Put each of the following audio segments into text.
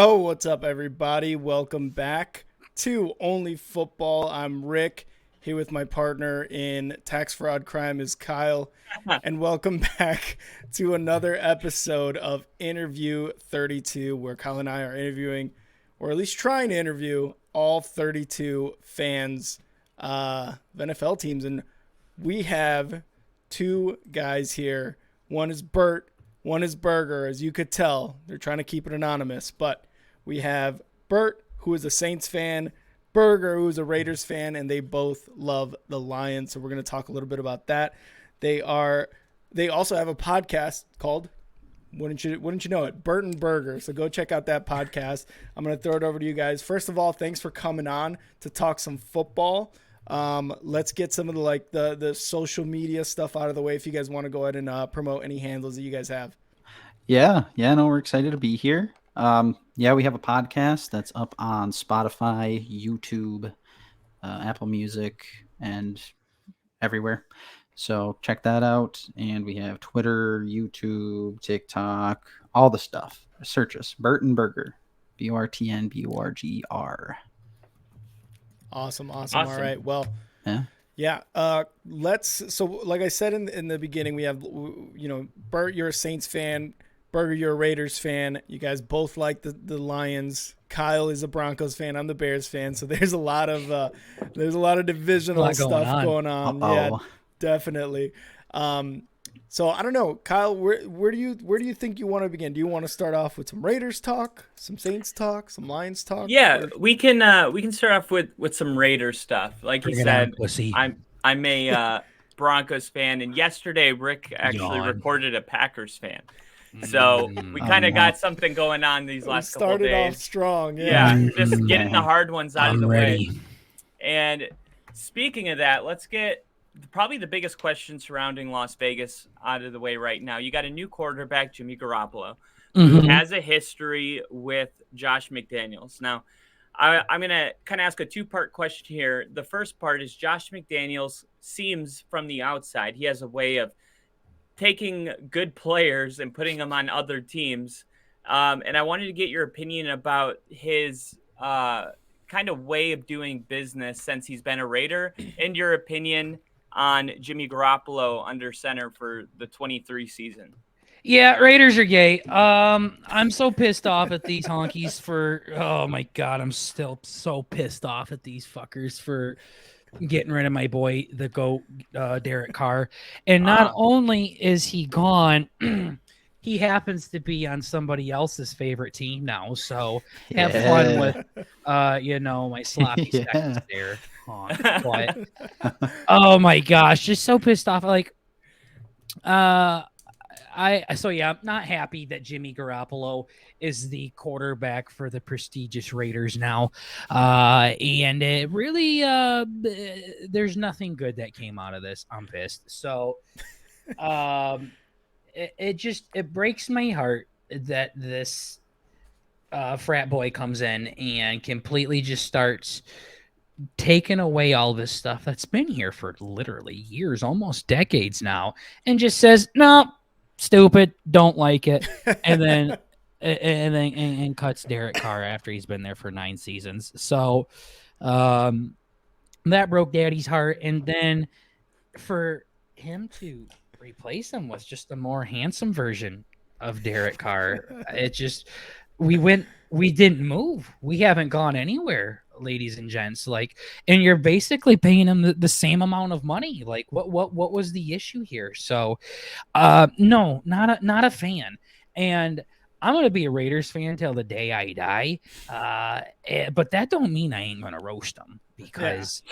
Yo, what's up, everybody? Welcome back to Only Football. I'm Rick, here with my partner in tax fraud crime is Kyle, and welcome back to another episode of Interview 32, where Kyle and I are interviewing, or at least trying to interview, all 32 fans of NFL teams, and we have two guys here. One is Burt. One is Burger. As you could tell, they're trying to keep it anonymous. But we have Burt, who is a Saints fan, Burger, who is a Raiders fan, and they both love the Lions. So we're going to talk a little bit about that. They also have a podcast called, wouldn't you know it, Burt N Burger. So go check out that podcast. I'm going to throw it over to you guys. First of all, thanks for coming on to talk some football. Let's get some of the social media stuff out of the way if you guys want to go ahead and promote any handles that you guys have. Yeah, no, we're excited to be here. We have a podcast that's up on Spotify, YouTube, Apple Music, and everywhere. So check that out. And we have Twitter, YouTube, TikTok, all the stuff. Search us, Burt N Burger, BURTNBURGR. Awesome. All right. Well, yeah. So like I said in the beginning, we have, Burt, you're a Saints fan. Burger, you're a Raiders fan. You guys both like the Lions. Kyle is a Broncos fan. I'm the Bears fan. So there's a lot of divisional stuff going on. Uh-oh. Yeah, definitely. So I don't know, Kyle, where do you think you want to begin? Do you want to start off with some Raiders talk, some Saints talk, some Lions talk? Yeah, we can start off with some Raiders stuff. Like you said, I'm a Broncos fan, and yesterday Rick actually recorded a Packers fan. So we kind of got something going on these last couple of days. Started off strong. Yeah, just getting the hard ones out of the way. And speaking of that, let's get probably the biggest question surrounding Las Vegas out of the way right now. You got a new quarterback, Jimmy Garoppolo, who has a history with Josh McDaniels. Now, I'm going to kind of ask a two-part question here. The first part is Josh McDaniels seems from the outside, he has a way of taking good players and putting them on other teams. And I wanted to get your opinion about his kind of way of doing business since he's been a Raider, and your opinion on Jimmy Garoppolo under center for the 23 season. Yeah, Raiders are gay. I'm so pissed off at these honkies oh my God, I'm still so pissed off at these fuckers for getting rid of my boy, the GOAT, Derek Carr. And not only is he gone, he happens to be on somebody else's favorite team now. So have fun with, my sloppy seconds there. But, oh my gosh, just so pissed off. Like, I'm not happy that Jimmy Garoppolo is the quarterback for the prestigious Raiders now. And it really, there's nothing good that came out of this. I'm pissed. So, it breaks my heart that this frat boy comes in and completely just starts taking away all this stuff that's been here for literally years, almost decades now, and just says, no, stupid, don't like it, and then cuts Derek Carr after he's been there for 9 seasons. So that broke Daddy's heart. And then for him to replace him with just a more handsome version of Derek Carr, it just we didn't move. We haven't gone anywhere, ladies and gents. Like, and you're basically paying him the same amount of money. Like, what was the issue here? So, no, not a fan. And I'm gonna be a Raiders fan till the day I die. But that don't mean I ain't gonna roast them, because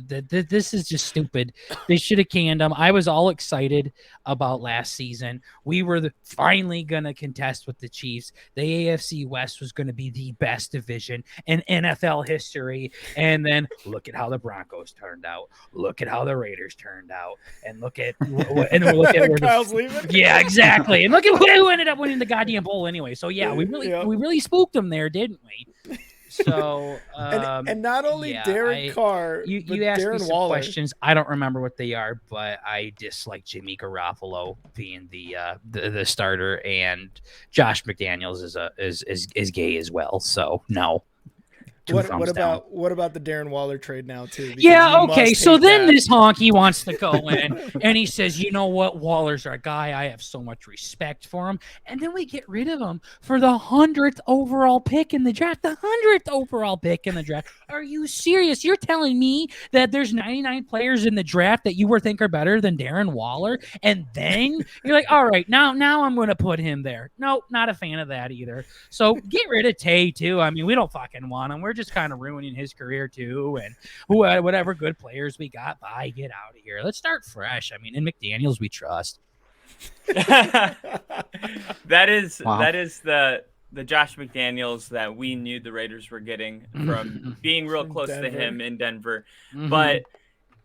this is just stupid. They should have canned them. I was all excited about last season. We were finally going to contest with the Chiefs. The AFC West was going to be the best division in NFL history. And then look at how the Broncos turned out. Look at how the Raiders turned out. And look at where Kyle's leaving. Yeah, exactly. And look at who ended up winning the goddamn bowl anyway. So yeah, we really spooked them there, didn't we? So, and not only yeah, Derek Carr, you but asked me Darren some Waller. questions. I don't remember what they are, but I dislike Jimmy Garoppolo being the starter, and Josh McDaniels is gay as well. So no. What about the Darren Waller trade now too? Because Yeah, you okay. must So hate then that. this honky wants to go in and he says, you know what? Waller's our guy. I have so much respect for him. And then we get rid of him for the 100th overall pick in the draft. The 100th overall pick in the draft. Are you serious? You're telling me that there's 99 players in the draft that you think are better than Darren Waller? And then you're like, all right, now I'm going to put him there. No, not a fan of that either. So get rid of Tay too. I mean, we don't fucking want him. We're just kind of ruining his career too. And whatever good players we got, get out of here. Let's start fresh. I mean, in McDaniels we trust. that is the Josh McDaniels that we knew the Raiders were getting from being real close to him in Denver. Mm-hmm. But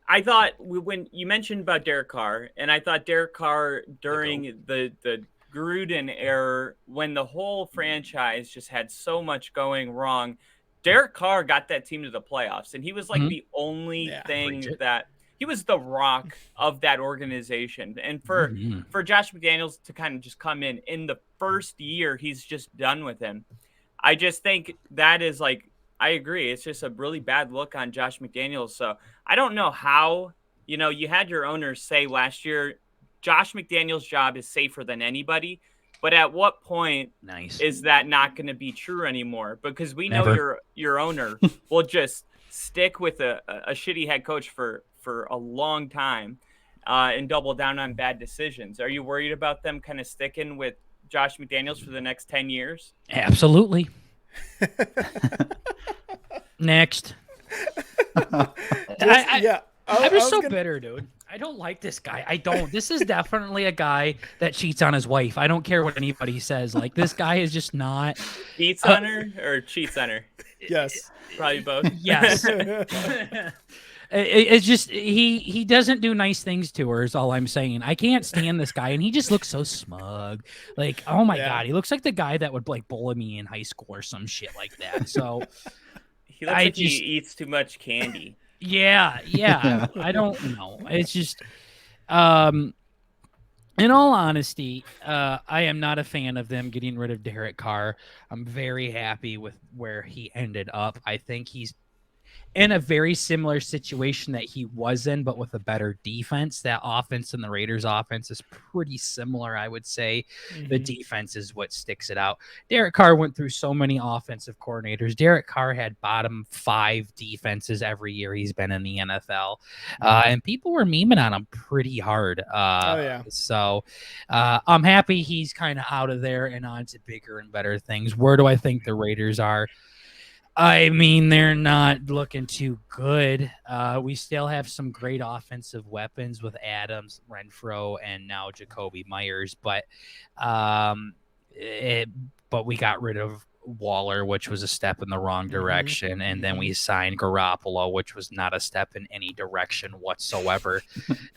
I thought when you mentioned about Derek Carr, and I thought Derek Carr during the Gruden era, when the whole franchise just had so much going wrong, Derek Carr got that team to the playoffs, and he was like the only thing that he was the rock of that organization. And for Josh McDaniels to kind of just come in the first year, he's just done with him. I just think that is like, I agree. It's just a really bad look on Josh McDaniels. So I don't know how, you had your owners say last year, Josh McDaniels' job is safer than anybody. But at what point is that not going to be true anymore? Because we know your owner will just stick with a shitty head coach for a long time and double down on bad decisions. Are you worried about them kind of sticking with Josh McDaniels for the next 10 years? Absolutely. Next. I'm just so bitter, dude. I don't like this guy. I don't. This is definitely a guy that cheats on his wife. I don't care what anybody says. Like, this guy is just not. Cheats on her or cheats on her? Yes. Probably both. Yes. It's just he doesn't do nice things to her is all I'm saying. I can't stand this guy, and he just looks so smug. Like, oh my God, he looks like the guy that would like bully me in high school or some shit like that. So he looks like he eats too much candy. Yeah. I don't know. It's just, in all honesty, I am not a fan of them getting rid of Derek Carr. I'm very happy with where he ended up. I think he's in a very similar situation that he was in, but with a better defense. That offense and the Raiders' offense is pretty similar, I would say. Mm-hmm. The defense is what sticks it out. Derek Carr went through so many offensive coordinators. Derek Carr had bottom 5 defenses every year he's been in the NFL. And people were memeing on him pretty hard. So I'm happy he's kind of out of there and on to bigger and better things. Where do I think the Raiders are? I mean, they're not looking too good. We still have some great offensive weapons with Adams, Renfro, and now Jacoby Myers. But we got rid of Waller, which was a step in the wrong direction. And then we signed Garoppolo, which was not a step in any direction whatsoever.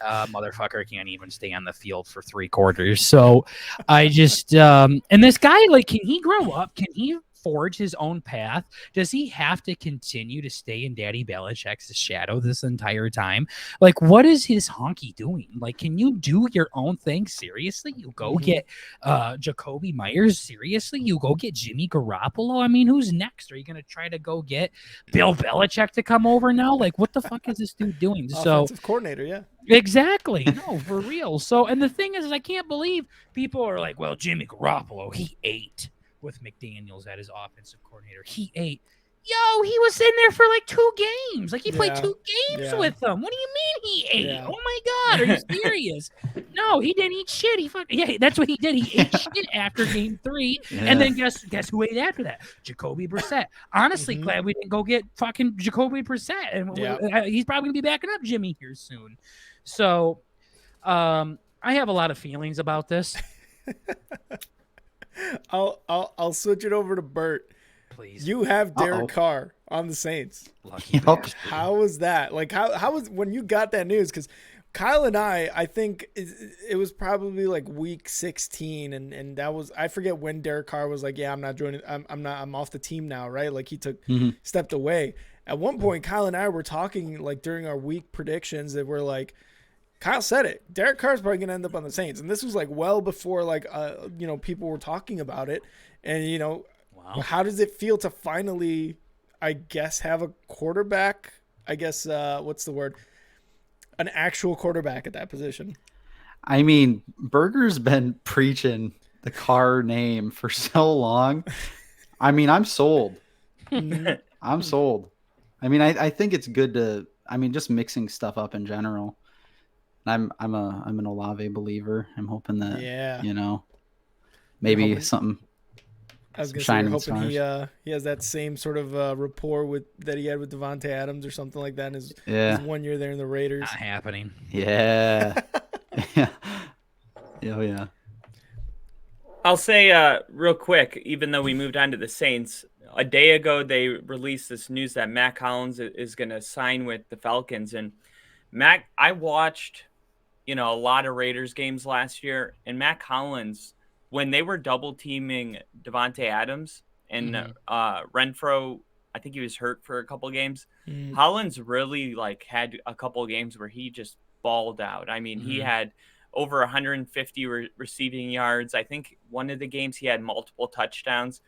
Motherfucker can't even stay on the field for 3 quarters. So I just and this guy, like, can he grow up? Can he forge his own path? Does he have to continue to stay in Daddy Belichick's shadow this entire time? Like, what is his honky doing? Like, can you do your own thing? Seriously? You go get Jacoby Myers? Seriously? You go get Jimmy Garoppolo? I mean, who's next? Are you going to try to go get Bill Belichick to come over now? Like, what the fuck is this dude doing? Offensive coordinator, yeah. Exactly. No, for real. So, and the thing is, I can't believe people are like, well, Jimmy Garoppolo, he ate with McDaniels at his offensive coordinator. He ate. Yo, he was in there for like 2 games. Like, he played 2 games with them. What do you mean he ate? Yeah. Oh my God, are you serious? No, he didn't eat shit. That's what he did. He ate shit after game 3. Yeah. And then guess who ate after that? Jacoby Brissett. Honestly, glad we didn't go get fucking Jacoby Brissett. And he's probably gonna be backing up Jimmy here soon. So I have a lot of feelings about this. I'll switch it over to Burt. Please. You have Derek Carr on the Saints. Lucky How was that? Like, how was when you got that news? Because Kyle and I think it was probably like week 16, and that was, I forget when Derek Carr was like, yeah, I'm not joining, I'm off the team now, right? Like he stepped away. At one point, Kyle and I were talking like during our week predictions that we're like, Kyle said it, Derek Carr's probably gonna end up on the Saints, and this was like well before like people were talking about it, and Wow. how does it feel to finally, I guess, have a quarterback? I guess what's the word? An actual quarterback at that position. I mean, Burger's been preaching the Carr name for so long. I mean, I'm sold. I'm sold. I mean, I think it's good to, I mean, just mixing stuff up in general. I'm an Olave believer. I'm hoping that maybe something. I was gonna say, you're hoping he has that same sort of rapport that he had with Devontae Adams or something like that in his 1 year there in the Raiders. Not happening. Yeah. Yeah. I'll say real quick, even though we moved on to the Saints, a day ago they released this news that Matt Collins is going to sign with the Falcons. And I watched, a lot of Raiders games last year, and Matt Collins, when they were double teaming Devontae Adams and Renfro, I think he was hurt for a couple of games. Collins really had a couple of games where he just balled out. I mean, he had over 150 receiving yards. I think one of the games he had multiple touchdowns.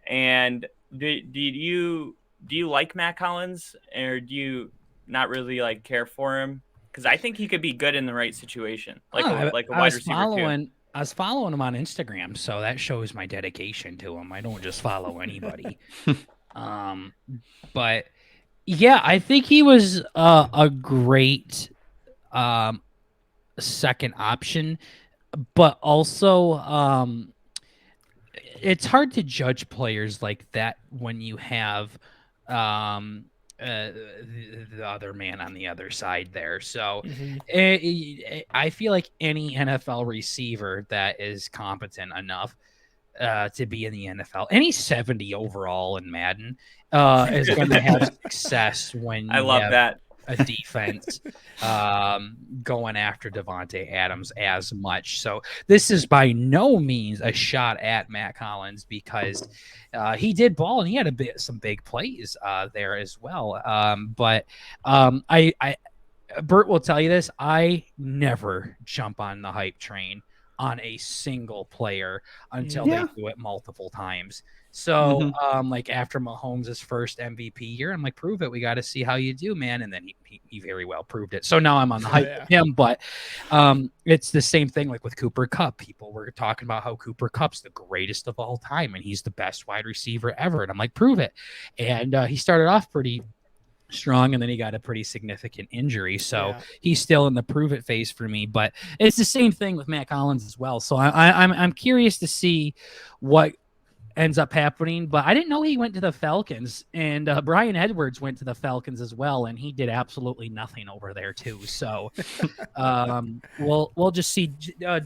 And do you like Matt Collins, or do you not really care for him? Because I think he could be good in the right situation, like a wide receiver too. I was following him on Instagram, so that shows my dedication to him. I don't just follow anybody. But yeah, I think he was a great second option, but also it's hard to judge players like that when you have the other man on the other side there. So I feel like any NFL receiver that is competent enough to be in the NFL, any 70 overall in Madden is going to have success when I love that. A defense going after Devontae Adams as much. So this is by no means a shot at Matt Collins, because he did ball and he had some big plays there as well. But Burt will tell you this: I never jump on the hype train on a single player until they do it multiple times. So, after Mahomes' first MVP year, I'm like, prove it. We got to see how you do, man. And then he very well proved it. So now I'm on the hype with him. But it's the same thing with Cooper Kupp. People were talking about how Cooper Kupp's the greatest of all time and he's the best wide receiver ever. And I'm like, prove it. And he started off pretty strong, and then he got a pretty significant injury, so he's still in the prove it phase for me. But it's the same thing with Matt Collins as well. So I'm curious to see what ends up happening. But I didn't know he went to the Falcons, and Brian Edwards went to the Falcons as well, and he did absolutely nothing over there too. So we'll just see.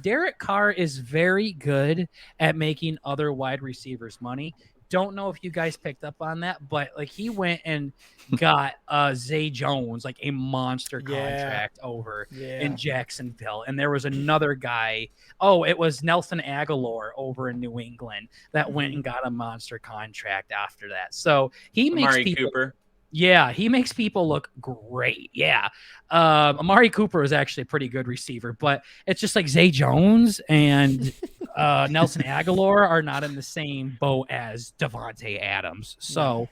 Derek Carr is very good at making other wide receivers money. Don't know if you guys picked up on that, but he went and got Zay Jones, a monster contract over in Jacksonville. And there was another guy. Oh, it was Nelson Aguilar over in New England that went and got a monster contract after that. So he makes Amari Cooper. Yeah, he makes people look great. Yeah. Amari Cooper is actually a pretty good receiver, but it's just Zay Jones and Nelson Aguilar are not in the same boat as Devontae Adams. So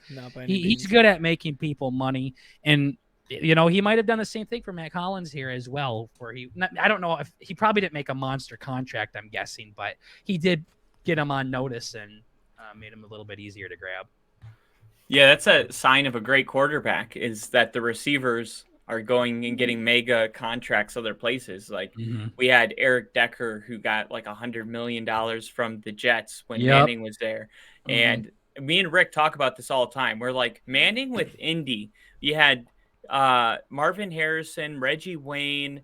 he's good at making people money. And, he might have done the same thing for Matt Collins here as well, where I don't know if he probably didn't make a monster contract, I'm guessing, but he did get him on notice and made him a little bit easier to grab. Yeah, that's a sign of a great quarterback, is that the receivers are going and getting mega contracts other places. We had Eric Decker, who got $100 million from the Jets when Manning was there. And me and Rick talk about this all the time. We're like, Manning with Indy, you had Marvin Harrison, Reggie Wayne,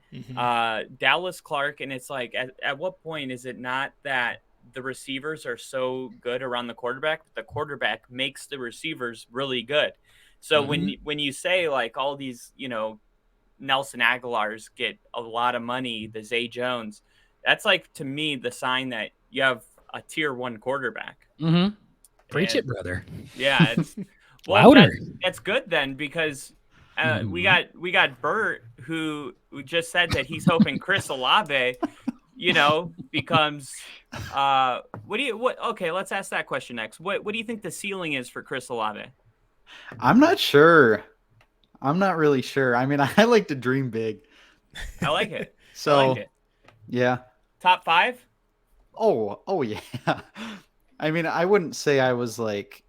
Dallas Clark. And it's at what point is it not that the receivers are so good around the quarterback, the quarterback makes the receivers really good? So when you say all these, Nelson Aguilar's get a lot of money, the Zay Jones, that's like, to me, the sign that you have a tier 1 quarterback. Mm-hmm. Preach it, brother. Yeah, it's louder. That's good then, because we got Burt, who just said that he's hoping Chris Olave, becomes okay, let's ask that question next. What do you think the ceiling is for Chris Olave? I'm not sure. I'm not really sure. I mean, I like to dream big. I like it. So, I like it. Yeah. Top 5? Oh yeah. I mean, I wouldn't say I was like,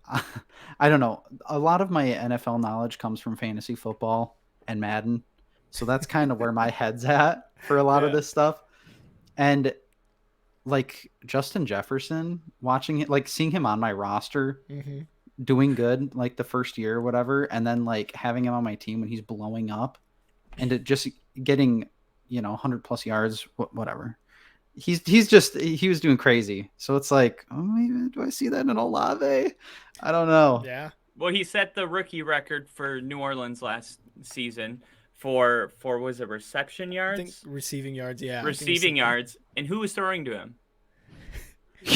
I don't know. A lot of my NFL knowledge comes from fantasy football and Madden. So that's kind of where my head's at for a lot of this stuff. And like Justin Jefferson, watching it, like seeing him on my roster, doing good like the first year or whatever, and then like having him on my team when he's blowing up and it just getting 100 plus yards, whatever, he was doing crazy. So it's like, oh, do I see that in Olave? I don't know. Yeah, well, he set the rookie record for New Orleans last season for was it reception yards? I think receiving yards. Yeah, receiving yards. And who was throwing to him?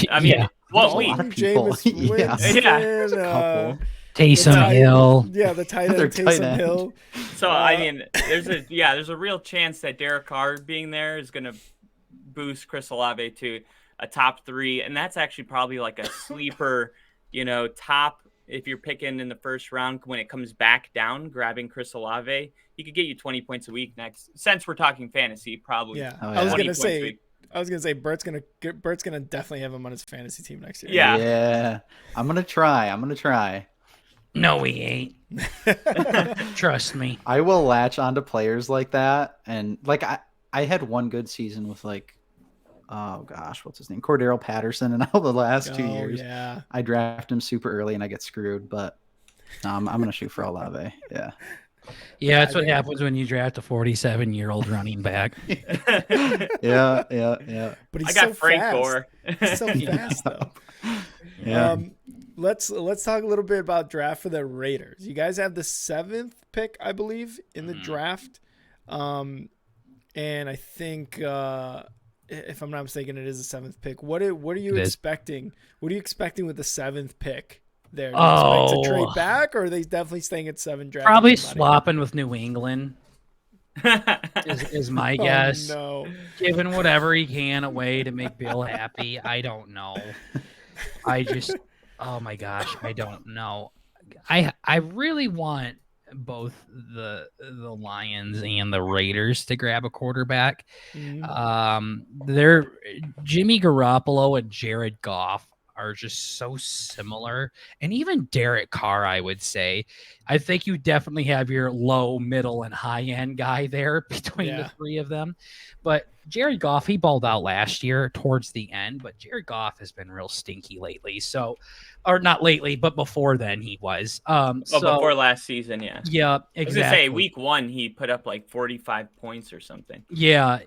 I mean, what week? Jameis Winston, There's a couple. Taysom Hill. Yeah, the tight end Taysom Hill. So I mean, there's a real chance that Derek Carr being there is going to boost Chris Olave to a top 3, and that's actually probably like a sleeper, top. If you're picking in the first round, when it comes back down, grabbing Chris Olave, he could get you 20 points a week next. Since we're talking fantasy, probably. Yeah, yeah. I was gonna say Bert's gonna definitely have him on his fantasy team next year. Yeah. I'm gonna try. No, he ain't. Trust me. I will latch onto players like that, and like I had one good season with like, oh gosh, what's his name, Cordero Patterson, and all the last 2 years, I draft him super early and I get screwed. But I'm gonna shoot for Olave. Yeah. Yeah, that's what happens when you draft a 47-year-old running back. Yeah. But I got Frank Gore. He's so fast though. Yeah. Let's talk a little bit about draft for the Raiders. You guys have the 7th pick, I believe, in the draft. And I think if I'm not mistaken, it is the 7th pick. What are you expecting? What are you expecting with the 7th pick? There, do you expect to trade back, or are they definitely staying at 7? Probably swapping with New England is my guess. No, giving whatever he can away to make Bill happy. I don't know. Oh my gosh, I don't know. I really want both the Lions and the Raiders to grab a quarterback. They're Jimmy Garoppolo and Jared Goff are just so similar, and even Derek Carr, I would say. I think you definitely have your low, middle, and high end guy there between the 3 of them. But Jared Goff, he balled out last year towards the end, but Jared Goff has been real stinky lately. So, or not lately, but before then he was. Before last season, yeah. Yeah, exactly. I was gonna say week 1 he put up like 45 points or something. Yeah.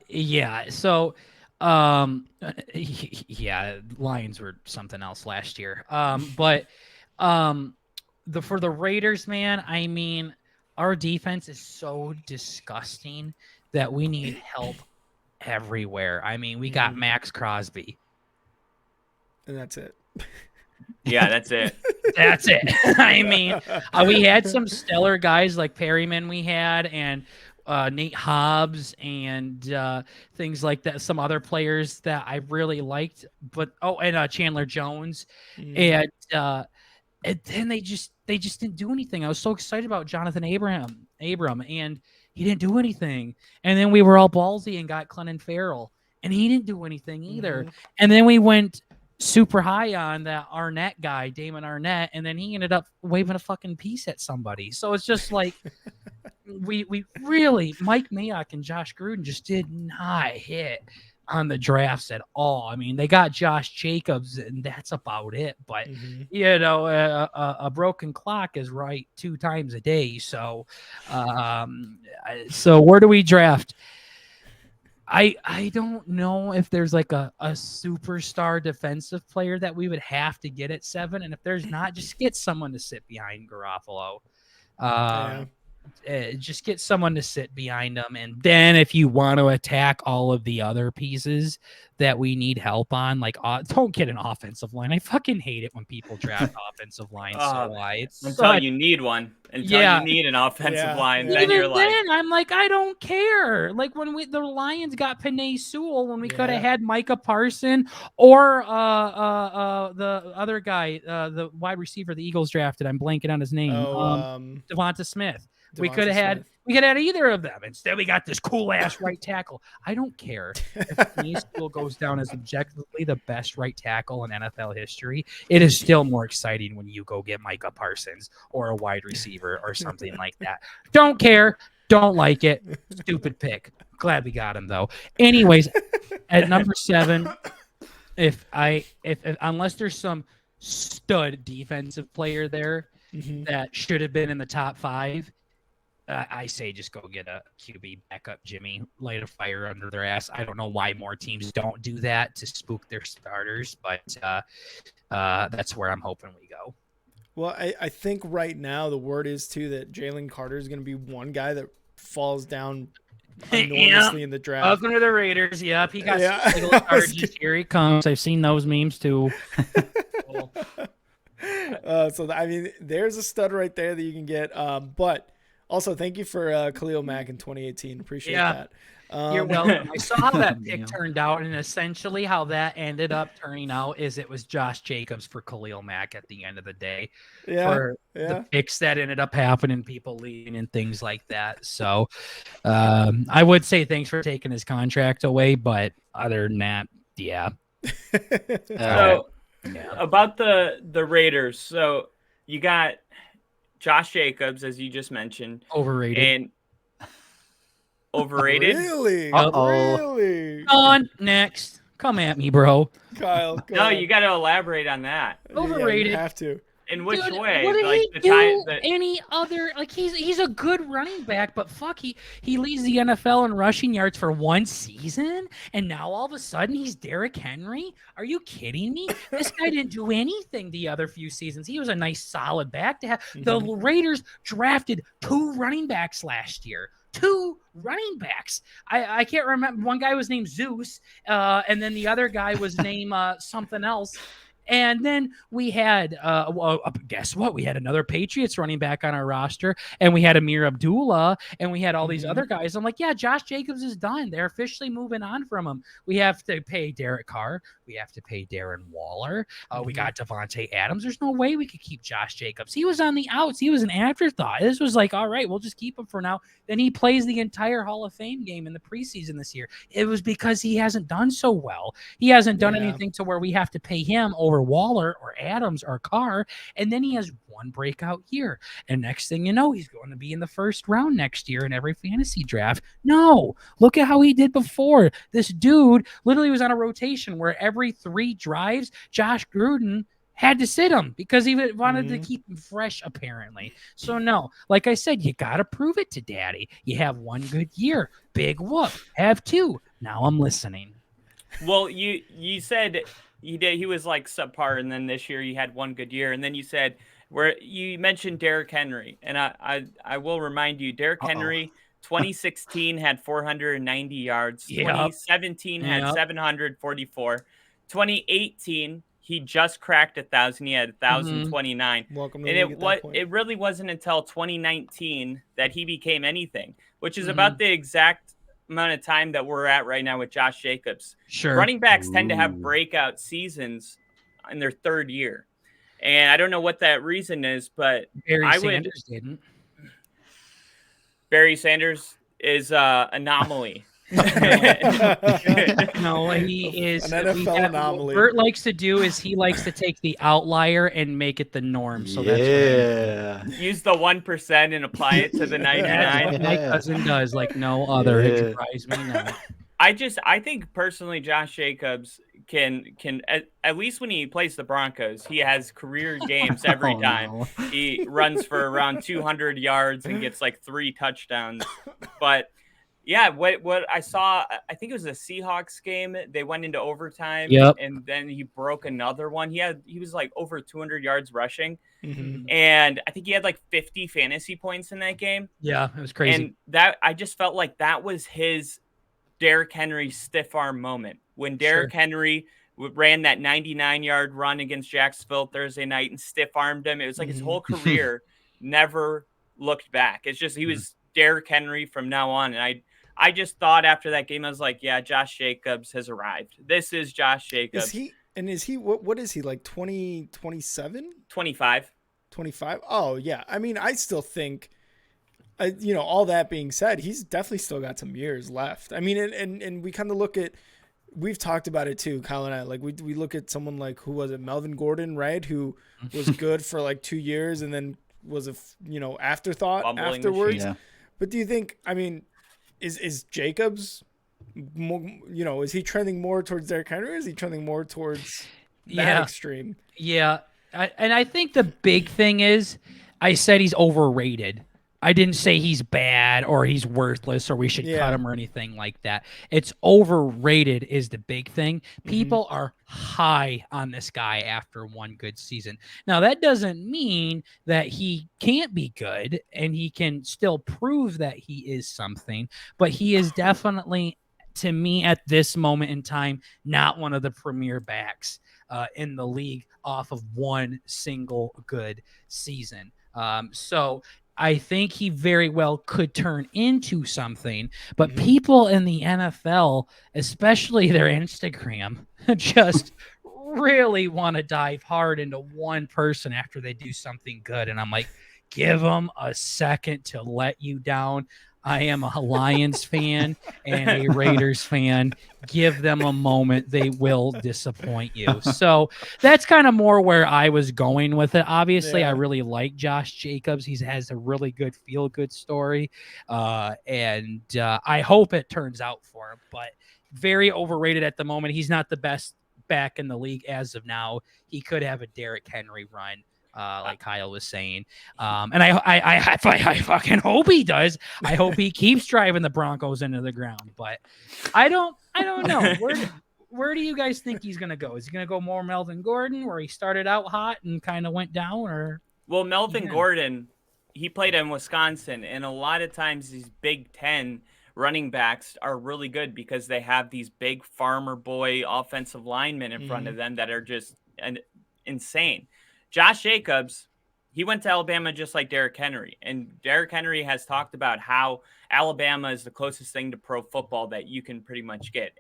So, Lions were something else last year. But for the Raiders, man, I mean, our defense is so disgusting that we need help everywhere. I mean, we got Max Crosby. And that's it. Yeah, that's it. That's it. I mean, we had some stellar guys like Perryman and Nate Hobbs and things like that. Some other players that I really liked, but Chandler Jones, and then they just didn't do anything. I was so excited about Jonathan Abram, and he didn't do anything. And then we were all ballsy and got Clennon Farrell, and he didn't do anything either. And then we went super high on that Arnett guy, Damon Arnett, and then he ended up waving a fucking piece at somebody. So it's just like we really, Mike Mayock and Josh Gruden just did not hit on the drafts at all. I mean, they got Josh Jacobs, and that's about it. But a broken clock is right 2 times a day. So, so where do we draft? I don't know if there's like a superstar defensive player that we would have to get at 7, and if there's not, just get someone to sit behind Garoppolo. Just get someone to sit behind them, and then if you want to attack all of the other pieces that we need help on, like don't get an offensive line. I fucking hate it when people draft offensive lines so wide. Until you need one. Until you need an offensive line, then you're like. Then I'm like, I don't care. Like when the Lions got Penei Sewell, when we could have had Micah Parson or the other guy, the wide receiver the Eagles drafted. I'm blanking on his name. Devonta Smith. We could have had either of them. Instead, we got this cool ass right tackle. I don't care if Penei Sewell goes down as objectively the best right tackle in NFL history. It is still more exciting when you go get Micah Parsons or a wide receiver or something like that. Don't care. Don't like it. Stupid pick. Glad we got him though. Anyways, at number 7, if unless there's some stud defensive player there that should have been in the top 5. I say just go get a QB backup, Jimmy. Light a fire under their ass. I don't know why more teams don't do that to spook their starters, but that's where I'm hoping we go. Well, I think right now the word is, too, that Jalen Carter is going to be one guy that falls down enormously in the draft. Welcome to the Raiders. Yep, he got charges. Here he comes. I've seen those memes, too. I mean, there's a stud right there that you can get. But also, thank you for Khalil Mack in 2018. Appreciate that. You're welcome. I saw how that pick turned out, and essentially how that ended up turning out is it was Josh Jacobs for Khalil Mack at the end of the day. For the picks that ended up happening, people leaving and things like that. So I would say thanks for taking his contract away, but other than that, About the Raiders, so you got Josh Jacobs, as you just mentioned. Overrated. And overrated? Really? Really? On next. Come at me, bro. Kyle, no, you got to elaborate on that. Overrated. You have to. In which way? What did he do any other? Like he's a good running back, but fuck, he leads the NFL in rushing yards for one season, and now all of a sudden he's Derrick Henry. Are you kidding me? This guy didn't do anything the other few seasons. He was a nice, solid back to have. The Raiders drafted 2 running backs last year. 2 running backs. I can't remember. One guy was named Zeus, and then the other guy was named something else. And then we had, guess what? We had another Patriots running back on our roster, and we had Amir Abdullah, and we had all these other guys. I'm like, yeah, Josh Jacobs is done. They're officially moving on from him. We have to pay Derek Carr. We have to pay Darren Waller. We got Devontae Adams. There's no way we could keep Josh Jacobs. He was on the outs. He was an afterthought. This was like, all right, we'll just keep him for now. Then he plays the entire Hall of Fame game in the preseason this year. It was because he hasn't done so well. He hasn't done anything to where we have to pay him over Waller or Adams or Carr, and then he has one breakout year, and next thing you know, he's going to be in the first round next year in every fantasy draft. No, look at how he did before. This dude literally was on a rotation where every 3 drives, Josh Gruden had to sit him because he wanted to keep him fresh, apparently. So no, like I said, you got to prove it to daddy. You have 1 good year, big whoop. Have 2. Now I'm listening. Well, you said he was like subpar, and then this year you had 1 good year, and then you said where you mentioned Derrick Henry, and I will remind you, Derrick Henry 2016 had 490 yards, 2017 had 744, 2018 he just cracked 1,000. He had 1,029. Welcome to and it really wasn't until 2019 that he became anything, which is about the exact amount of time that we're at right now with Josh Jacobs. Sure. Running backs tend to have breakout seasons in their 3rd year. And I don't know what that reason is, but Sanders didn't. Barry Sanders is an anomaly. No, he is an NFL anomaly. What Burt likes to do is he likes to take the outlier and make it the norm. So that's use the 1% and apply it to the 99. My cousin does like no other. It surprised me now. I think personally, Josh Jacobs can at least when he plays the Broncos, he has career games every time. No. He runs for around 200 yards and gets like 3 touchdowns. But Yeah, what I saw, I think it was a Seahawks game. They went into overtime, Yep. and then he broke another one. He was like over 200 yards rushing, Mm-hmm. and I think he had like 50 fantasy points in that game. Yeah, it was crazy. And that I just felt like that was his Derrick Henry stiff arm moment when Derrick Henry ran that 99-yard run against Jacksonville Thursday night and stiff armed him. It was like his whole career never looked back. It's just he was Derrick Henry from now on, and I just thought after that game, I was like, yeah, Josh Jacobs has arrived. This is Josh Jacobs. Is he what is he, like 27? 25. 25? Oh, yeah. I mean, I still think, all that being said, he's definitely still got some years left. I mean, and we kind of look at, we've talked about it too, Kyle and I, like we look at someone like, who was it? Melvin Gordon, right? Who was good for like 2 years and then was afterthought Bumbling afterwards. Yeah. But do you think, I mean, is Jacobs more, is he trending more towards Derrick Henry, or is he trending more towards that extreme? Yeah. And I think the big thing is, I said he's overrated. I didn't say he's bad or he's worthless or we should cut him or anything like that. It's overrated is the big thing. People are high on this guy after one good season. Now, that doesn't mean that he can't be good and he can still prove that he is something, but he is definitely, to me at this moment in time, not one of the premier backs in the league off of one single good season. So I think he very well could turn into something, but people in the NFL, especially their Instagram, just really want to dive hard into one person after they do something good. And I'm like, give them a second to let you down. I am a Lions fan and a Raiders fan. Give them a moment. They will disappoint you. So that's kind of more where I was going with it. Obviously, I really like Josh Jacobs. He has a really good feel-good story. And I hope it turns out for him. But very overrated at the moment. He's not the best back in the league as of now. He could have a Derrick Henry run. Like Kyle was saying. And I fucking hope he does. I hope he keeps driving the Broncos into the ground, but I don't know. Where do you guys think he's going to go? Is he going to go more Melvin Gordon, where he started out hot and kind of went down, or? Well, Melvin Gordon, he played in Wisconsin, and a lot of times these Big Ten running backs are really good because they have these big farmer boy offensive linemen in front of them that are just insane. Josh Jacobs, he went to Alabama just like Derrick Henry. And Derrick Henry has talked about how Alabama is the closest thing to pro football that you can pretty much get.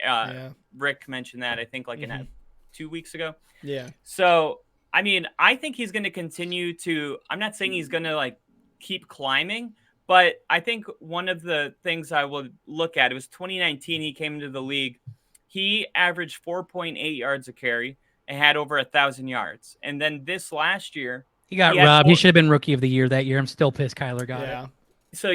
Rick mentioned that, I think, like in 2 weeks ago. Yeah. So, I mean, I think he's going to continue to – I'm not saying he's going to, like, keep climbing, but I think one of the things I would look at, it was 2019 he came into the league. He averaged 4.8 yards a carry and had over 1,000 yards. And then this last year, he got robbed. He should have been rookie of the year that year. I'm still pissed Kyler got it. So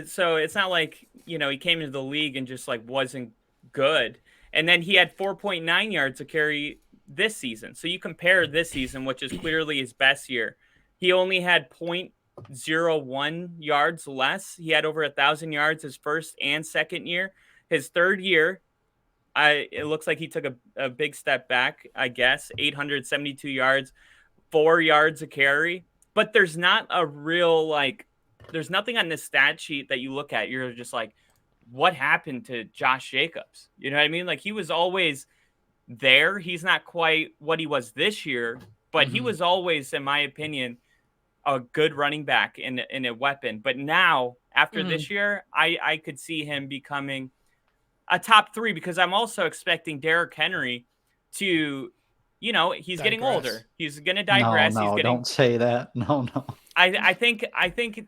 so it's not like, he came into the league and just like wasn't good. And then he had 4.9 yards a carry this season. So you compare this season, which is clearly his best year. He only had 0.01 yards less. He had over 1,000 yards his first and second year. His third year, it looks like he took a big step back, I guess. 872 yards, 4 yards a carry. But there's not a real, there's nothing on this stat sheet that you look at. You're just like, what happened to Josh Jacobs? You know what I mean? Like, he was always there. He's not quite what he was this year, but he was always, in my opinion, a good running back and a weapon. But now, after this year, I could see him becoming a top 3, because I'm also expecting Derrick Henry to, he's getting older. He's going to digress. No, don't say that. No. I think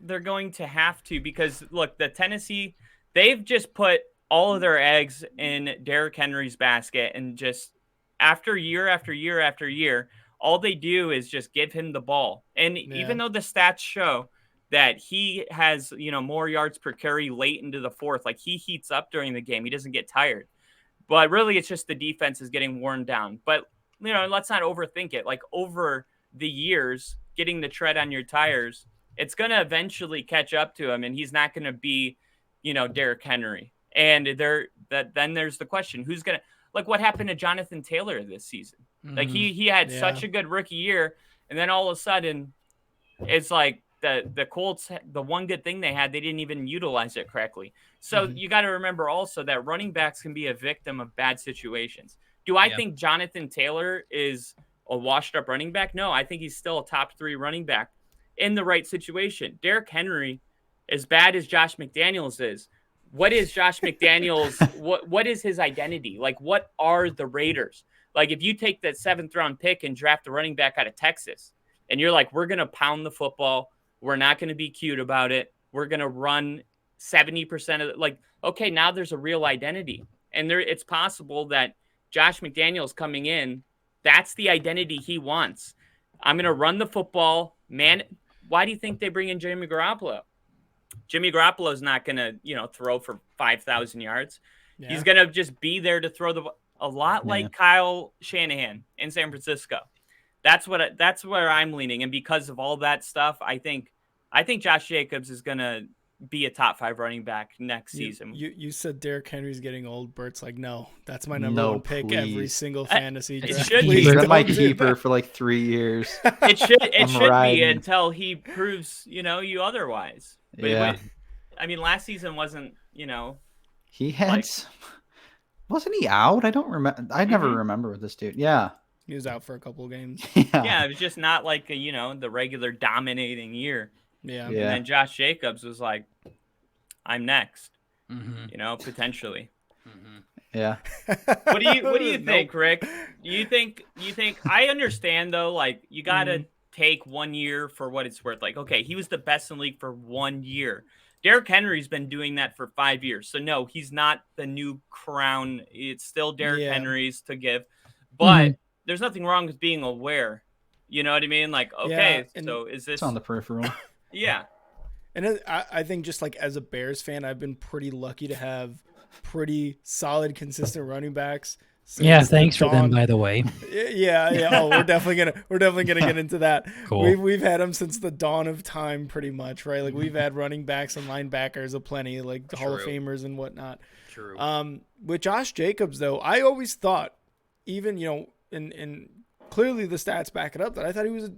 they're going to have to, because look, the Tennessee, they've just put all of their eggs in Derrick Henry's basket, and just after year after year after year, all they do is just give him the ball. And even though the stats show that he has, more yards per carry late into the fourth, like he heats up during the game, he doesn't get tired. But really, it's just the defense is getting worn down. But, let's not overthink it. Like, over the years, getting the tread on your tires, it's going to eventually catch up to him, and he's not going to be, Derrick Henry. And then there's the question, who's going to, like, what happened to Jonathan Taylor this season? Like he had such a good rookie year, and then all of a sudden it's like the Colts, the one good thing they had, they didn't even utilize it correctly. So you got to remember also that running backs can be a victim of bad situations. Do I think Jonathan Taylor is a washed up running back? No, I think he's still a top 3 running back in the right situation. Derrick Henry, as bad as Josh McDaniels is, what is Josh McDaniels? what is his identity? Like, what are the Raiders? Like, if you take that 7th round pick and draft a running back out of Texas, and you're like, we're going to pound the football, we're not going to be cute about it, we're going to run 70% of it. Like, okay, now there's a real identity. And it's possible that Josh McDaniels coming in, that's the identity he wants. I'm going to run the football. Man, why do you think they bring in Jimmy Garoppolo? Jimmy Garoppolo is not going to, throw for 5,000 yards. Yeah. He's going to just be there to throw a lot like Kyle Shanahan in San Francisco. That's where I'm leaning. And because of all that stuff, I think Josh Jacobs is going to be a top 5 running back next season. You said Derrick Henry's getting old. Bert's like, no, that's my number one pick every single fantasy draft. He's been my keeper for like 3 years. It should be until he proves, you otherwise. But last season wasn't, he had, wasn't he out? I don't remember. I never remember with this dude. Yeah. He was out for a couple of games. Yeah, it was just not like the regular dominating year. Yeah. And then Josh Jacobs was like, I'm next. Potentially. Yeah. What do you think, Rick? You think I understand though, like you gotta take 1 year for what it's worth. Like, okay, he was the best in the league for 1 year. Derrick Henry's been doing that for 5 years. So no, he's not the new crown. It's still Derrick Henry's to give. But there's nothing wrong with being aware. You know what I mean? Like, okay, so is this it's on the peripheral? Yeah. And I think just like as a Bears fan, I've been pretty lucky to have pretty solid, consistent running backs. Yeah, thanks for them, by the way. Yeah. Oh, we're definitely gonna get into that. Cool. We've had them since the dawn of time, pretty much, right? Like we've had running backs and linebackers aplenty, like the Hall of Famers and whatnot. True. With Josh Jacobs, though, I always thought, even and clearly the stats back it up, that I thought he was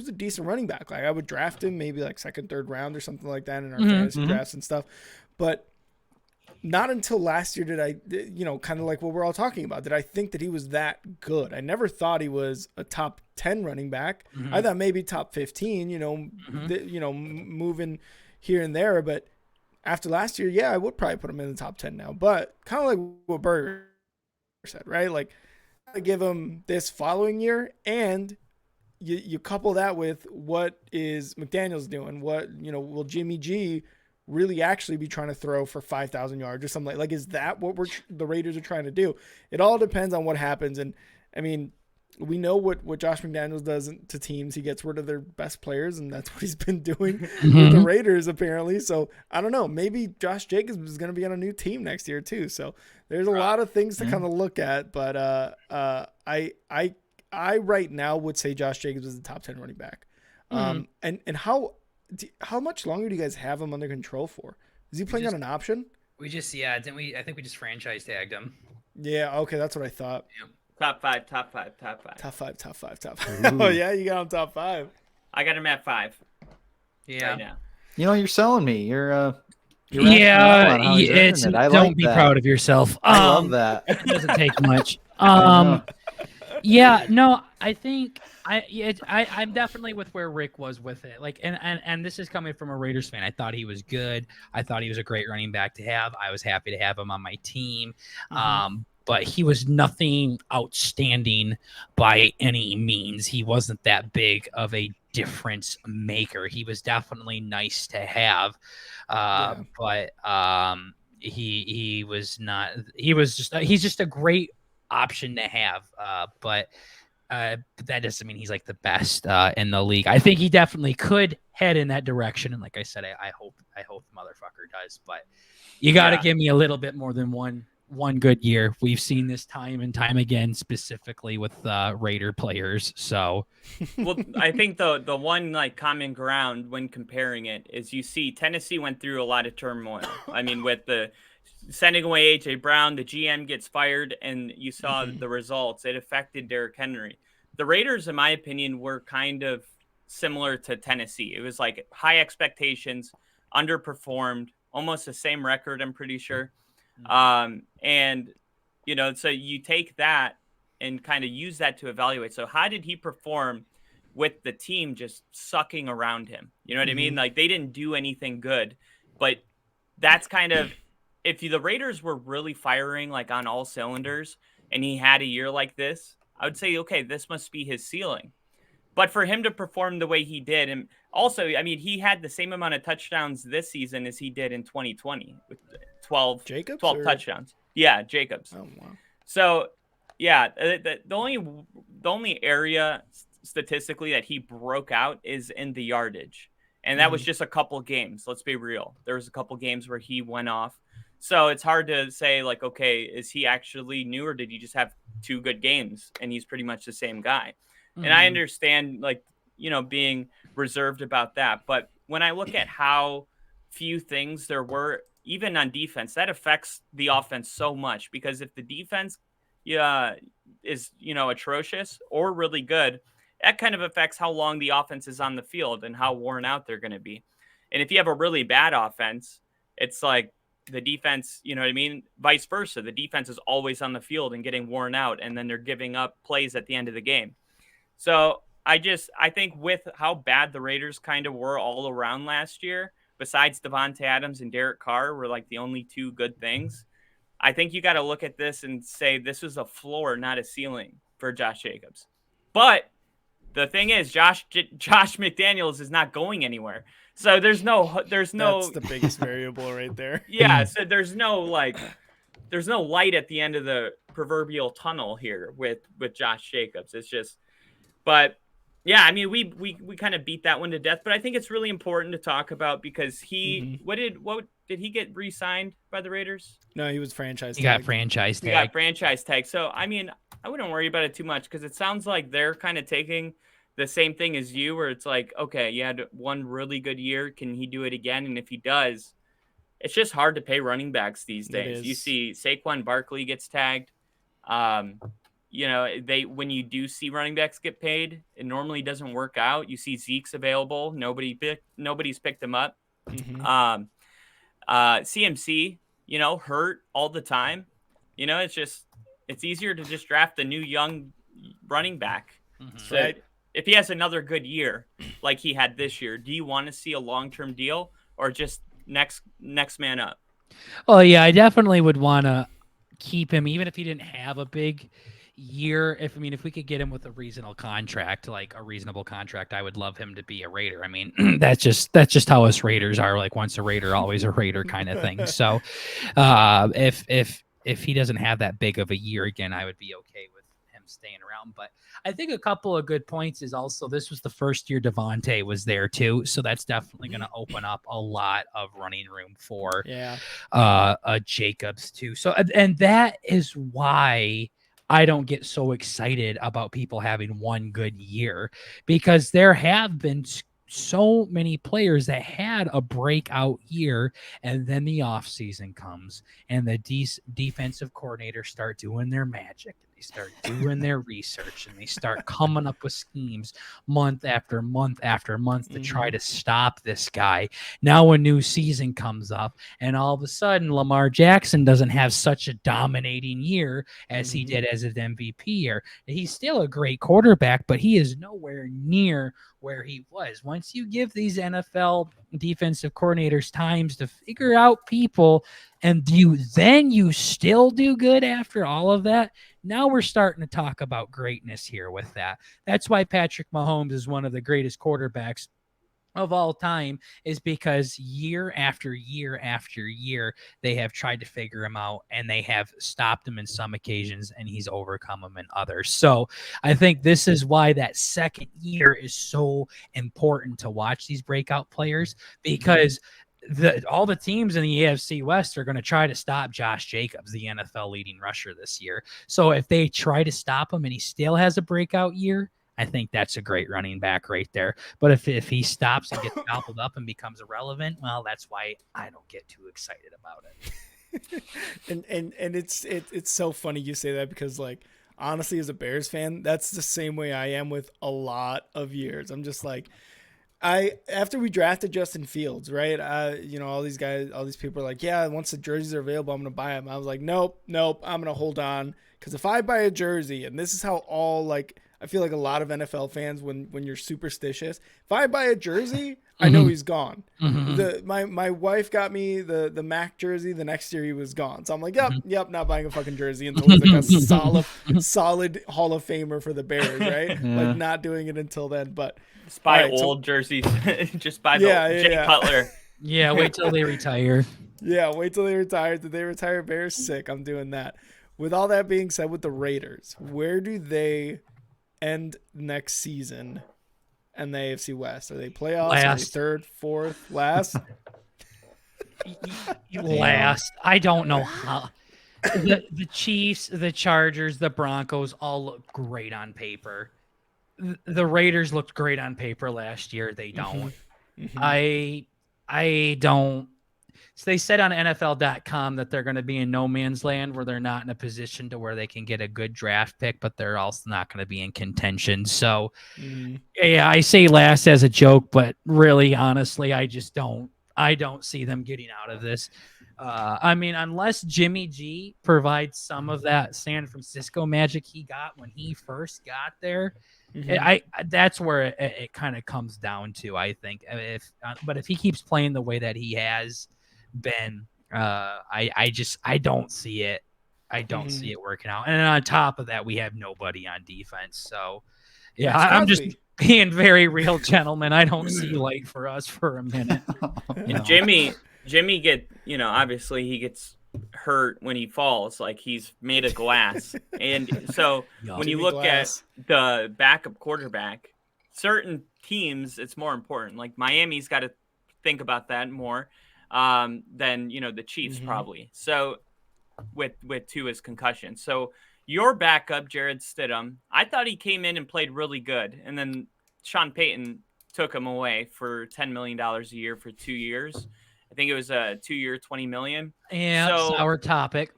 a decent running back. Like I would draft him maybe like 2nd, 3rd round or something like that in our fantasy drafts and stuff, but not until last year did I, kind of like what we're all talking about, did I think that he was that good. I never thought he was a top 10 running back. I thought maybe top 15, moving here and there. But after last year, I would probably put him in the top 10 now. But kind of like what Burger said, right? Like I give him this following year, and you couple that with what is McDaniels doing? What, will Jimmy G really actually be trying to throw for 5,000 yards or something like is that what the Raiders are trying to do? It all depends on what happens. And I mean, we know what Josh McDaniels does to teams. He gets rid of their best players, and that's what he's been doing with the Raiders apparently. So I don't know, maybe Josh Jacobs is going to be on a new team next year too. So there's a lot of things to kind of look at, but I right now would say Josh Jacobs is the top 10 running back. And how much longer do you guys have him under control for? Is he playing on an option? We just, didn't we? I think we just franchise tagged him. Yeah, okay, that's what I thought. Yeah. Top five. Top five. Oh, yeah, you got him top 5. I got him at 5. Yeah. Right now. You're selling me. You're don't be proud of yourself. I love that. It doesn't take much. I think I'm definitely with where Rick was with it. Like, and this is coming from a Raiders fan. I thought he was good. I thought he was a great running back to have. I was happy to have him on my team. But he was nothing outstanding by any means. He wasn't that big of a difference maker. He was definitely nice to have. But he was not. He's just a great option to have. But that doesn't mean he's like the best in the league. I think he definitely could head in that direction. And like I said, I hope the motherfucker does. But you got to give me a little bit more than one good year. We've seen this time and time again, specifically with Raider players. So, well, I think the one like common ground when comparing it is you see Tennessee went through a lot of turmoil. I mean, with the sending away AJ Brown, the GM gets fired, and you saw the results. It affected Derrick Henry. The Raiders, in my opinion, were kind of similar to Tennessee. It was like high expectations, underperformed, almost the same record, I'm pretty sure. And, you know, so you take that and kind of use that to evaluate. So how did he perform with the team just sucking around him? You know what I mean? Like, they didn't do anything good, but that's kind of, if the Raiders were really firing like on all cylinders and he had a year like this, I would say, okay, this must be his ceiling. But for him to perform the way he did, and also, I mean, he had the same amount of touchdowns this season as he did in 2020 with 12 touchdowns. Yeah, Jacobs. Oh, wow. So, yeah, the only area statistically that he broke out is in the yardage. And that was just a couple games. Let's be real. There was a couple games where he went off. So it's hard to say, like, okay, is he actually new, or did he just have 2 good games and he's pretty much the same guy? And I understand, like, you know, being reserved about that. But when I look at how few things there were, even on defense, that affects the offense so much, because if the defense is, you know, atrocious or really good, that kind of affects how long the offense is on the field and how worn out they're going to be. And if you have a really bad offense, it's like the defense, you know what I mean? Vice versa. The defense is always on the field and getting worn out, and then they're giving up plays at the end of the game. So I think with how bad the Raiders kind of were all around last year, besides Devontae Adams and Derek Carr were like the only 2 good things, I think you got to look at this and say this was a floor, not a ceiling for Josh Jacobs. But the thing is, Josh McDaniels is not going anywhere. So there's no. That's the biggest variable right there. Yeah. So there's no light at the end of the proverbial tunnel here with Josh Jacobs. It's just, but yeah, I mean, we kind of beat that one to death, but I think it's really important to talk about, because he, what did he get re-signed by the Raiders? No, he was franchise tag. He got franchise tag. He got franchise tag. So, I mean, I wouldn't worry about it too much, because it sounds like they're kind of taking the same thing as you, where it's like, okay, you had one really good year. Can he do it again? And if he does, it's just hard to pay running backs these days. You see Saquon Barkley gets tagged. You know, when you do see running backs get paid, it normally doesn't work out. You see Zeke's available. Nobody's picked him up. CMC, you know, hurt all the time. You know, it's easier to just draft a new young running back. So Right. If he has another good year like he had this year, do you want to see a long-term deal, or just next man up? Oh yeah, I definitely would want to keep him, even if he didn't have a big year. If we could get him with a reasonable contract, like a reasonable contract, I would love him to be a Raider. I mean, that's just how us Raiders are. Like, once a Raider, always a Raider kind of thing. So, if he doesn't have that big of a year again, I would be okay with him staying around. But I think a couple of good points is also, this was the first year Devontae was there too, so that's definitely going to open up a lot of running room for Jacobs too. So, and that is why I don't get so excited about people having one good year, because there have been so many players that had a breakout year, and then the offseason comes and the defensive coordinators start doing their magic. They start doing their research, and they start coming up with schemes month after month after month to try to stop this guy. Now a new season comes up, and all of a sudden Lamar Jackson doesn't have such a dominating year as he did as an MVP year. He's still a great quarterback, but he is nowhere near where he was. Once you give these NFL defensive coordinators times to figure out people, and you still do good after all of that, now we're starting to talk about greatness here with that. That's why Patrick Mahomes is one of the greatest quarterbacks of all time, is because year after year after year, they have tried to figure him out, and they have stopped him in some occasions, and he's overcome them in others. So I think this is why that second year is so important to watch these breakout players, because all the teams in the AFC West are going to try to stop Josh Jacobs, the NFL leading rusher this year. So if they try to stop him and he still has a breakout year, I think that's a great running back right there. But if he stops and gets gobbled up and becomes irrelevant, well, that's why I don't get too excited about it. and it's so funny you say that because like honestly, as a Bears fan, that's the same way I am with a lot of years. I'm just like, after we drafted Justin Fields, right? All these guys, all these people are like, yeah, once the jerseys are available, I'm gonna buy them. I was like, nope, I'm gonna hold on because if I buy a jersey, and this is how I feel like a lot of NFL fans, when you're superstitious, if I buy a jersey, I know he's gone. My wife got me the Mac jersey. The next year he was gone. So I'm like, yep, not buying a fucking jersey until he's like a solid Hall of Famer for the Bears, right? Yeah. Like not doing it until then. But just buy old jerseys. Just buy the Jay Cutler. Yeah, wait till they retire. Yeah, wait till they retire. Did they retire Bears? Sick. I'm doing that. With all that being said, with the Raiders, where do they end next season and the AFC West? Are they playoffs? Last. Are they third, fourth, last? Last. I don't know how. The Chiefs, the Chargers, the Broncos all look great on paper. The Raiders looked great on paper last year. They don't. I don't. So they said on NFL.com that they're going to be in no man's land where they're not in a position to where they can get a good draft pick, but they're also not going to be in contention. So, yeah, I say last as a joke, but really, honestly, I don't see them getting out of this. I mean, unless Jimmy G provides some of that San Francisco magic he got when he first got there, that's where it kind of comes down to, I think. But if he keeps playing the way that he has been, I don't see it. I don't see it working out. And then on top of that, we have nobody on defense. So, yeah, I'm just being very real, gentlemen. I don't see light for us for a minute. Jimmy obviously he gets hurt when he falls, like he's made of glass. And so when you look at the backup quarterback, certain teams, it's more important. Like Miami's got to think about that more than, the Chiefs probably. So with Tua's concussion. So your backup, Jared Stidham, I thought he came in and played really good. And then Sean Payton took him away for $10 million a year for 2 years. I think it was a 2-year, $20 million. Yeah, so, sour topic.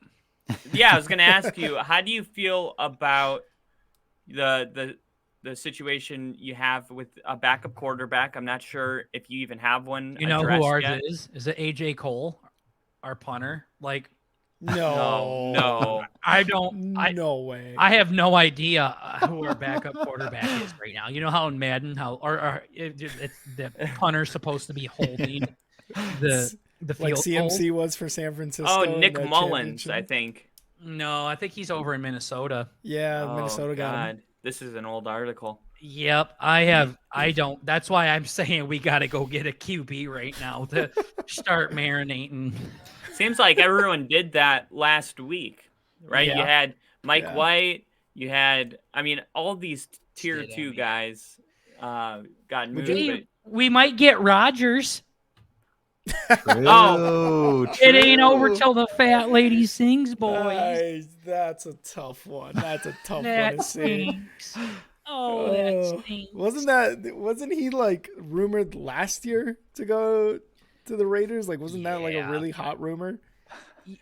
Yeah, I was going to ask you, how do you feel about the situation you have with a backup quarterback? I'm not sure if you even have one. You know who ours is? Is it AJ Cole, our punter? Like, no, I don't. No way. I have no idea who our backup quarterback is right now. You know how in Madden, the punter's supposed to be holding the field like CMC goal. Was for San Francisco. Oh, Nick Mullins, I think. No, I think he's over in Minnesota. Yeah, Minnesota got him. This is an old article. Yep, I don't. That's why I'm saying we got to go get a QB right now to start marinating. Seems like everyone did that last week, right? Yeah. You had Mike White. You had, all these tier 2 guys got moved. We might get Rodgers. True. It ain't over till the fat lady sings, boys. That's a tough one. That's a tough one to see. That stinks. Wasn't he like rumored last year to go to the Raiders? Like, wasn't that like a really hot rumor?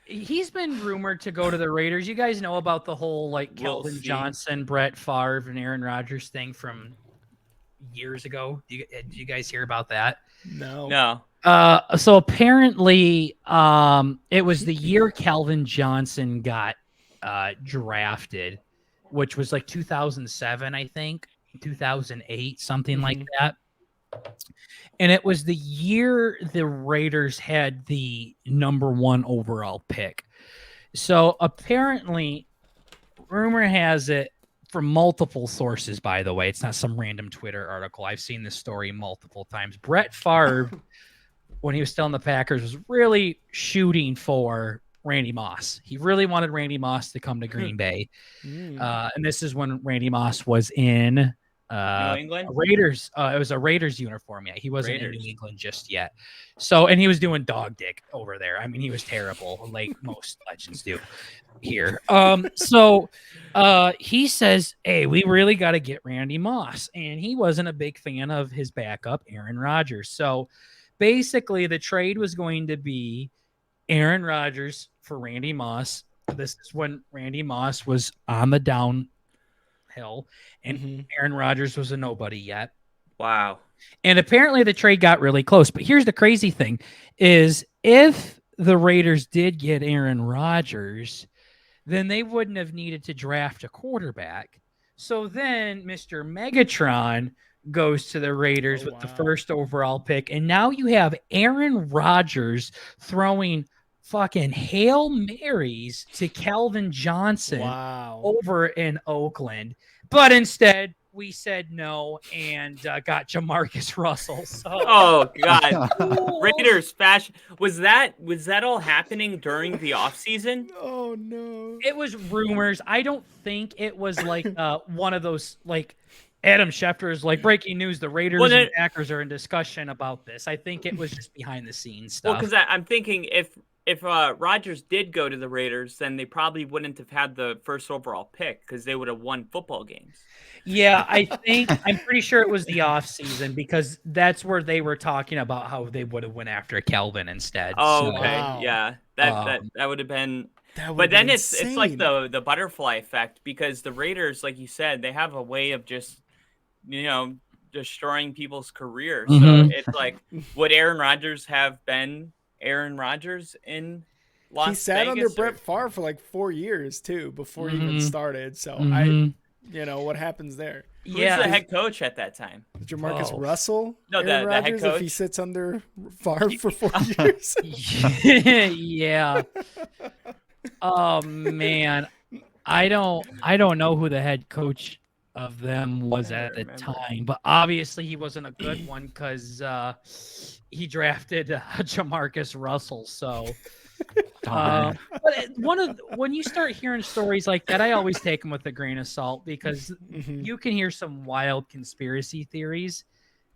He's been rumored to go to the Raiders. You guys know about the whole like Kelvin Johnson, Brett Favre, and Aaron Rodgers thing from years ago. Did you guys hear about that? No. So apparently, it was the year Calvin Johnson got drafted, which was like 2007, I think, 2008, something like that. And it was the year the Raiders had the number 1 overall pick. So apparently, rumor has it, from multiple sources, by the way, it's not some random Twitter article. I've seen this story multiple times. Brett Favre, when he was still in the Packers, was really shooting for Randy Moss. He really wanted Randy Moss to come to Green Bay. And this is when Randy Moss was in New England? Raiders. It was a Raiders uniform. Yeah, he wasn't in New England just yet. So, and he was doing dog dick over there. He was terrible, like most legends do here. So he says, hey, we really got to get Randy Moss. And he wasn't a big fan of his backup, Aaron Rodgers. So basically the trade was going to be Aaron Rodgers for Randy Moss. This is when Randy Moss was on the downhill, and Aaron Rodgers was a nobody yet. Wow. And apparently the trade got really close. But here's the crazy thing is if the Raiders did get Aaron Rodgers, then they wouldn't have needed to draft a quarterback. So then Mr. Megatron goes to the Raiders with the first overall pick. And now you have Aaron Rodgers throwing fucking Hail Marys to Calvin Johnson over in Oakland. But instead, we said no and got Jamarcus Russell. So. Oh God, Raiders fashion was that all happening during the offseason? Oh no, it was rumors. I don't think it was like one of those like Adam Schefter's like breaking news. The Raiders and Packers are in discussion about this. I think it was just behind the scenes stuff. Well, because I'm thinking if Rodgers did go to the Raiders, then they probably wouldn't have had the first overall pick because they would have won football games. Yeah, I'm pretty sure it was the off season because that's where they were talking about how they would have went after Kelvin instead. Oh, okay. Yeah. That would have been but then it's like the butterfly effect because the Raiders, like you said, they have a way of just destroying people's careers. So it's like would Aaron Rodgers have been Aaron Rodgers in Las Vegas? He sat under Brett Favre for like 4 years too before he even started. So what happens there? Who's the head coach at that time? Jamarcus Russell? No, Aaron the head Rodgers, coach. If he sits under Favre for 4 years. Yeah. Oh man, I don't know who the head coach of them was at the time, but obviously he wasn't a good one because he drafted Jamarcus Russell. So, but when you start hearing stories like that, I always take them with a grain of salt because you can hear some wild conspiracy theories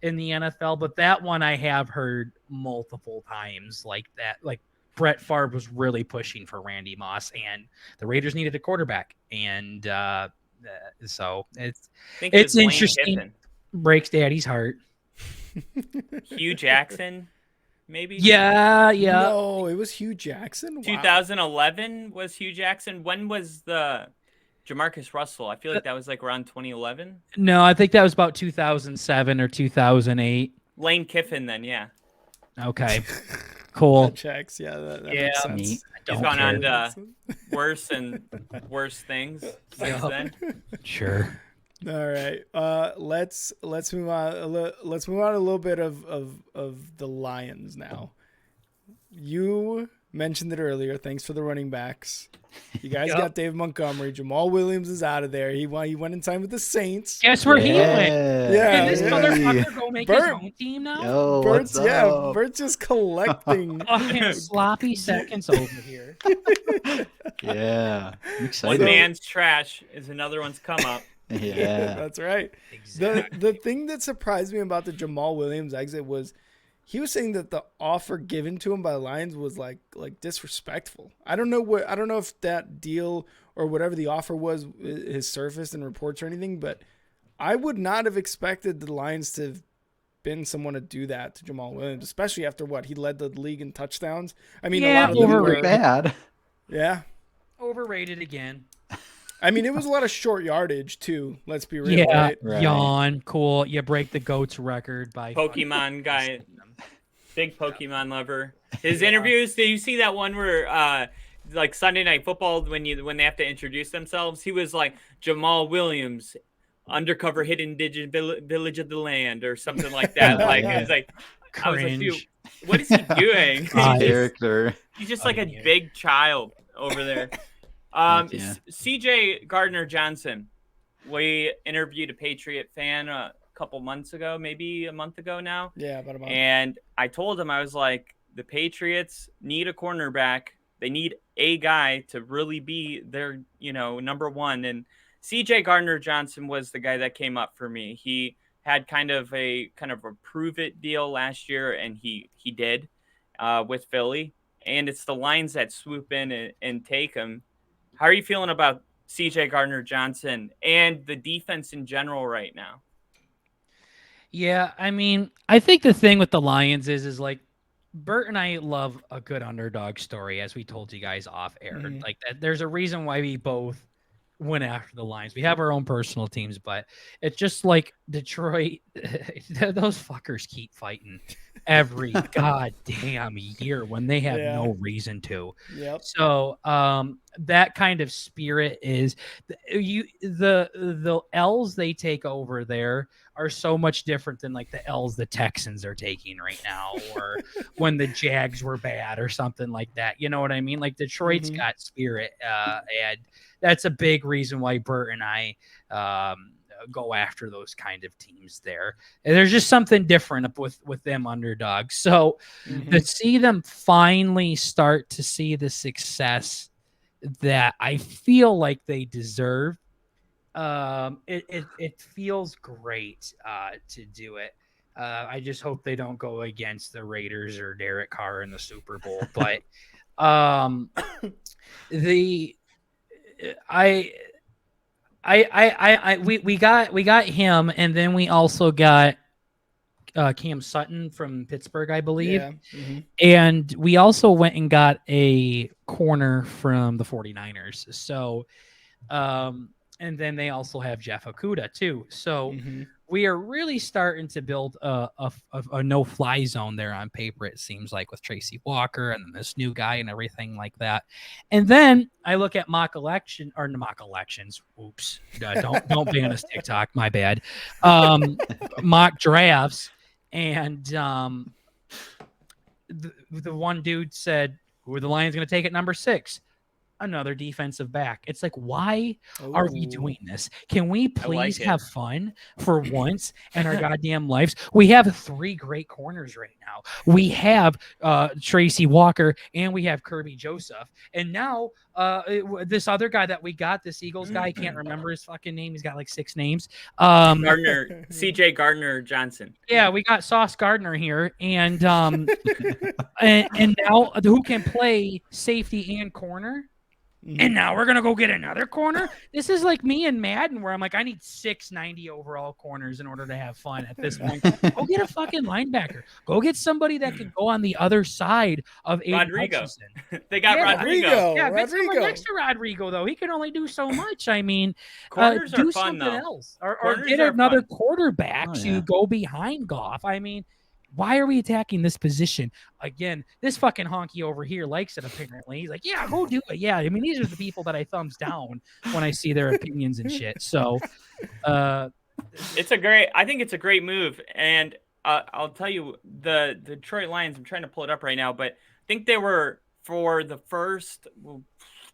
in the NFL. But that one I have heard multiple times like that. Like Brett Favre was really pushing for Randy Moss, and the Raiders needed a quarterback, and so it's interesting. Kiffin. Breaks Daddy's heart. Hugh Jackson. Maybe? Yeah. No, it was Hugh Jackson. Wow. 2011 was Hugh Jackson. When was the Jamarcus Russell? I feel like that was like around 2011. No, I think that was about 2007 or 2008. Lane Kiffin then, yeah. Okay, cool. That checks. Yeah, that makes sense. He's gone on to worse and worse things since then. Sure. All right. Let's move on. Let's move on a little bit of the Lions now. You mentioned it earlier. Thanks for the running backs. You guys got David Montgomery. Jamal Williams is out of there. He went in time with the Saints. Guess where he went? Yeah. Did this motherfucker go make his own team now? Yo, Bert's just collecting fucking sloppy seconds over here. Yeah. I'm excited. One man's trash is another one's come up. Yeah. That's right. Exactly. The thing that surprised me about the Jamal Williams exit was he was saying that the offer given to him by the Lions was like disrespectful. I don't know if that deal or whatever the offer was has surfaced in reports or anything, but I would not have expected the Lions to have been someone to do that to Jamal Williams, especially after what he led the league in touchdowns. I mean, a lot of them were bad. Yeah. Overrated again. I mean, it was a lot of short yardage too. Let's be real. Yeah, right? yawn. Cool. You break the GOAT's record by Pokemon guy, big Pokemon lover. His interviews. Did you see that one where, like Sunday Night Football, when they have to introduce themselves, he was like Jamal Williams, undercover hidden digit village of the land or something like that. Like it was like, cringe. What is he doing? Character. He's just like a big child over there. CJ Gardner-Johnson, we interviewed a Patriot fan a couple months ago, maybe a month ago now. Yeah, about a month. And I told him, I was like, the Patriots need a cornerback. They need a guy to really be their, number one. And CJ Gardner-Johnson was the guy that came up for me. He had kind of a prove it deal last year, and he did with Philly. And it's the Lions that swoop in and take him. How are you feeling about CJ Gardner-Johnson and the defense in general right now? Yeah, I mean, I think the thing with the Lions is like Bert and I love a good underdog story, as we told you guys off air. Mhm. Like that, there's a reason why we both went after the Lions. We have our own personal teams, but it's just like Detroit. Those fuckers keep fighting every goddamn year when they have Yeah. no reason to. Yep. So that kind of spirit is the L's they take over there are so much different than like the L's the Texans are taking right now, or when the Jags were bad or something like that. You know what I mean? Like Detroit's Mhm. got spirit, and that's a big reason why Bert and I go after those kind of teams there. And there's just something different with them underdogs. So Mhm. to see them finally start to see the success that I feel like they deserve, it feels great to do it. I just hope they don't go against the Raiders or Derek Carr in the Super Bowl. But the we got him, and then we also got Cam Sutton from Pittsburgh, I believe. Yeah. Mhm. And we also went and got a corner from the 49ers. So and then they also have Jeff Okuda too. So Mhm. we are really starting to build a no-fly zone there on paper, it seems like, with Tracy Walker and this new guy and everything like that. And then I look at mock elections. Oops. Don't ban us TikTok. My bad. Mock drafts. And the one dude said, who are the Lions going to take at number 6? Another defensive back. It's like, why are we Ooh. doing this? Can we please it. have fun for once in our goddamn lives? We have 3 great corners right now. We have Tracy Walker and we have Kirby Joseph. And now this other guy that we got, this Eagles guy, I can't remember his fucking name. He's got like 6 names. CJ Gardner Johnson. Yeah, we got Sauce Gardner here, and and now who can play safety and corner? And now we're gonna go get another corner. This is like me in Madden, where I'm like, I need 6 90 overall corners in order to have fun at this point. Go get a fucking linebacker. Go get somebody that can go on the other side of Aiden Rodrigo. Hutchinson. They got Yeah, Rodrigo. Yeah, get someone Rodrigo. next to Rodrigo though. He can only do so much. I mean, Corners do are fun something though. else, or Corners get are another fun. quarterback Oh, to yeah. go behind Goff. I mean, why are we attacking this position again? This fucking honky over here likes it apparently. He's like, yeah, go do it. Yeah, I mean, these are the people that I thumbs down when I see their opinions and shit. So, I think it's a great move, and I'll tell you, the Detroit Lions, I'm trying to pull it up right now, but I think they were, for the first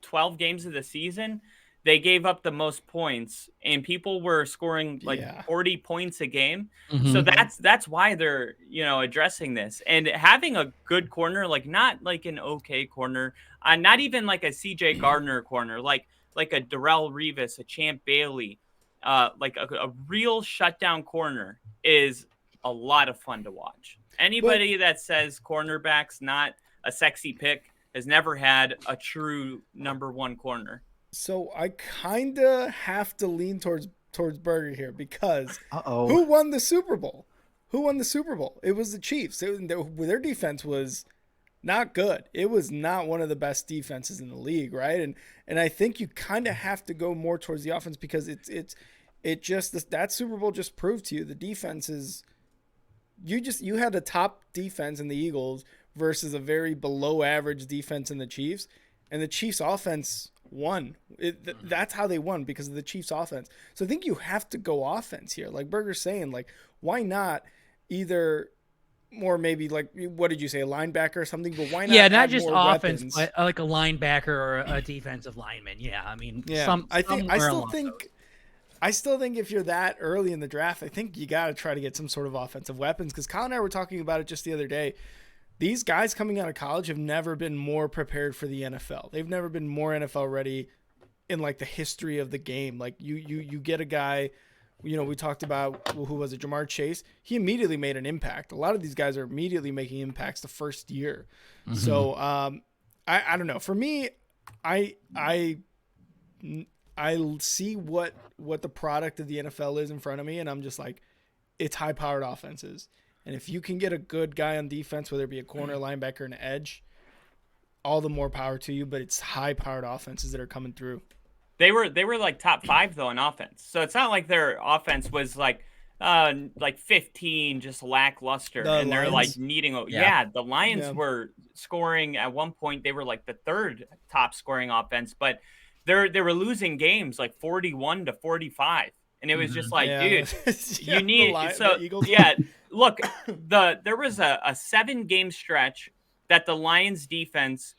12 games of the season, they gave up the most points, and people were scoring like 40 points a game. So that's why they're, addressing this, and having a good corner, like not like an okay corner, not even like a CJ Gardner corner, like a Darrell Revis, a Champ Bailey, like a real shutdown corner is a lot of fun to watch. Anybody that says cornerback's not a sexy pick has never had a true number 1 corner. So I kind of have to lean towards Burger here, because Uh-oh. who won the Super Bowl? Who won the Super Bowl? It was the Chiefs. Their defense was not good. It was not one of the best defenses in the league, right? And I think you kind of have to go more towards the offense, because that Super Bowl just proved to you the defense is, you had a top defense in the Eagles versus a very below average defense in the Chiefs, and the Chiefs offense won. That's how they won, because of the Chiefs offense. So I think you have to go offense here. Like Burger's saying, like, why not either more, maybe like, what did you say, a linebacker or something? But why not? Yeah, not add just more offense, weapons? but like a linebacker or a defensive lineman. Yeah, I mean, Yeah, I still think if you're that early in the draft, I think you got to try to get some sort of offensive weapons, because Kyle and I were talking about it just the other day. These guys coming out of college have never been more prepared for the NFL. They've never been more NFL ready in like the history of the game. Like you get a guy, we talked about, who was it, Jamar Chase. He immediately made an impact. A lot of these guys are immediately making impacts the first year. Mm-hmm. So I don't know. For me, I see what the product of the NFL is in front of me, and I'm just like, it's high-powered offenses. And if you can get a good guy on defense, whether it be a corner, linebacker, an edge, all the more power to you. But it's high-powered offenses that are coming through. They were like top 5 though in offense. So it's not like their offense was like 15 just lackluster The and they're like Lions? needing the Lions Yeah. were scoring at one point. They were like the 3rd top scoring offense, but they were losing games like 41-45. And it was just like, dude, Yeah, you need the Eagles. look, there was a 7-game stretch that the Lions defense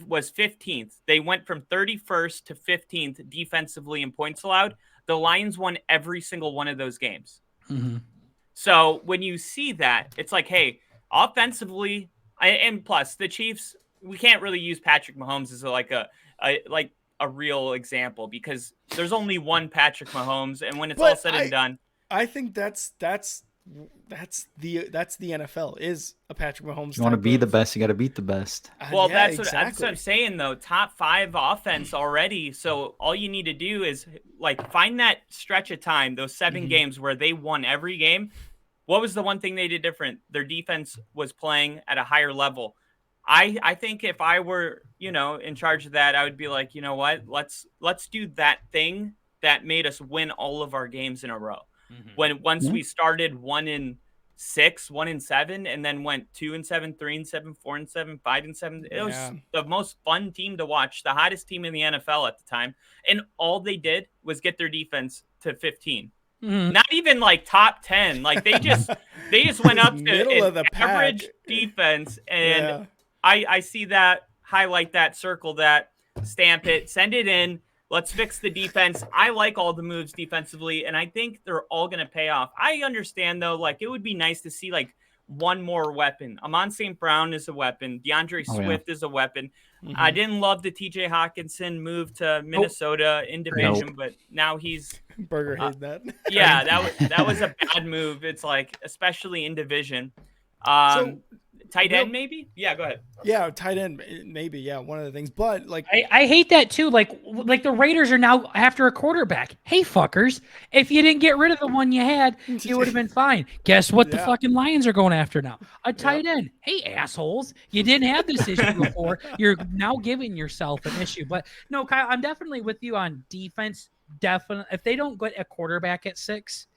was 15th. They went from 31st to 15th defensively in points allowed. The Lions won every single one of those games. Mm-hmm. So when you see that, it's like, hey, offensively, and plus the Chiefs, we can't really use Patrick Mahomes as a real example because there's only one Patrick Mahomes, and when it's all said and done, I think that's the NFL is a Patrick Mahomes. You want to be the best, you got to beat the best. Well, yeah, that's what I'm saying though. Top 5 offense already. So all you need to do is like find that stretch of time, those 7 games where they won every game. What was the one thing they did different? Their defense was playing at a higher level. I think if I were, in charge of that, I would be like, you know what? Let's do that thing that made us win all of our games in a row. Once we started 1-6, 1-7, and then went 2-7, 3-7, 4-7, 5-7. It was the most fun team to watch, the hottest team in the NFL at the time. And all they did was get their defense to 15. Not even like top 10. Like they just went up to middle of the average pack defense. And I see that, highlight that, circle that, stamp it, send it in. Let's fix the defense. I like all the moves defensively, and I think they're all going to pay off. I understand, though, like it would be nice to see like one more weapon. Amon St. Brown is a weapon. DeAndre Swift is a weapon. I didn't love the TJ Hawkinson move to Minnesota in division, but now he's Burger hated that. Yeah, that was a bad move. It's like, especially in division. Tight end, maybe? Yeah, go ahead. Yeah, tight end, maybe. Yeah, one of the things. But like, I hate that too. Like the Raiders are now after a quarterback. Hey, fuckers! If you didn't get rid of the one you had, you would have been fine. Guess what? The fucking Lions are going after now. A tight end. Hey, assholes! You didn't have this issue before. You're now giving yourself an issue. But no, Kyle, I'm definitely with you on defense. Definitely, if they don't get a quarterback at 6.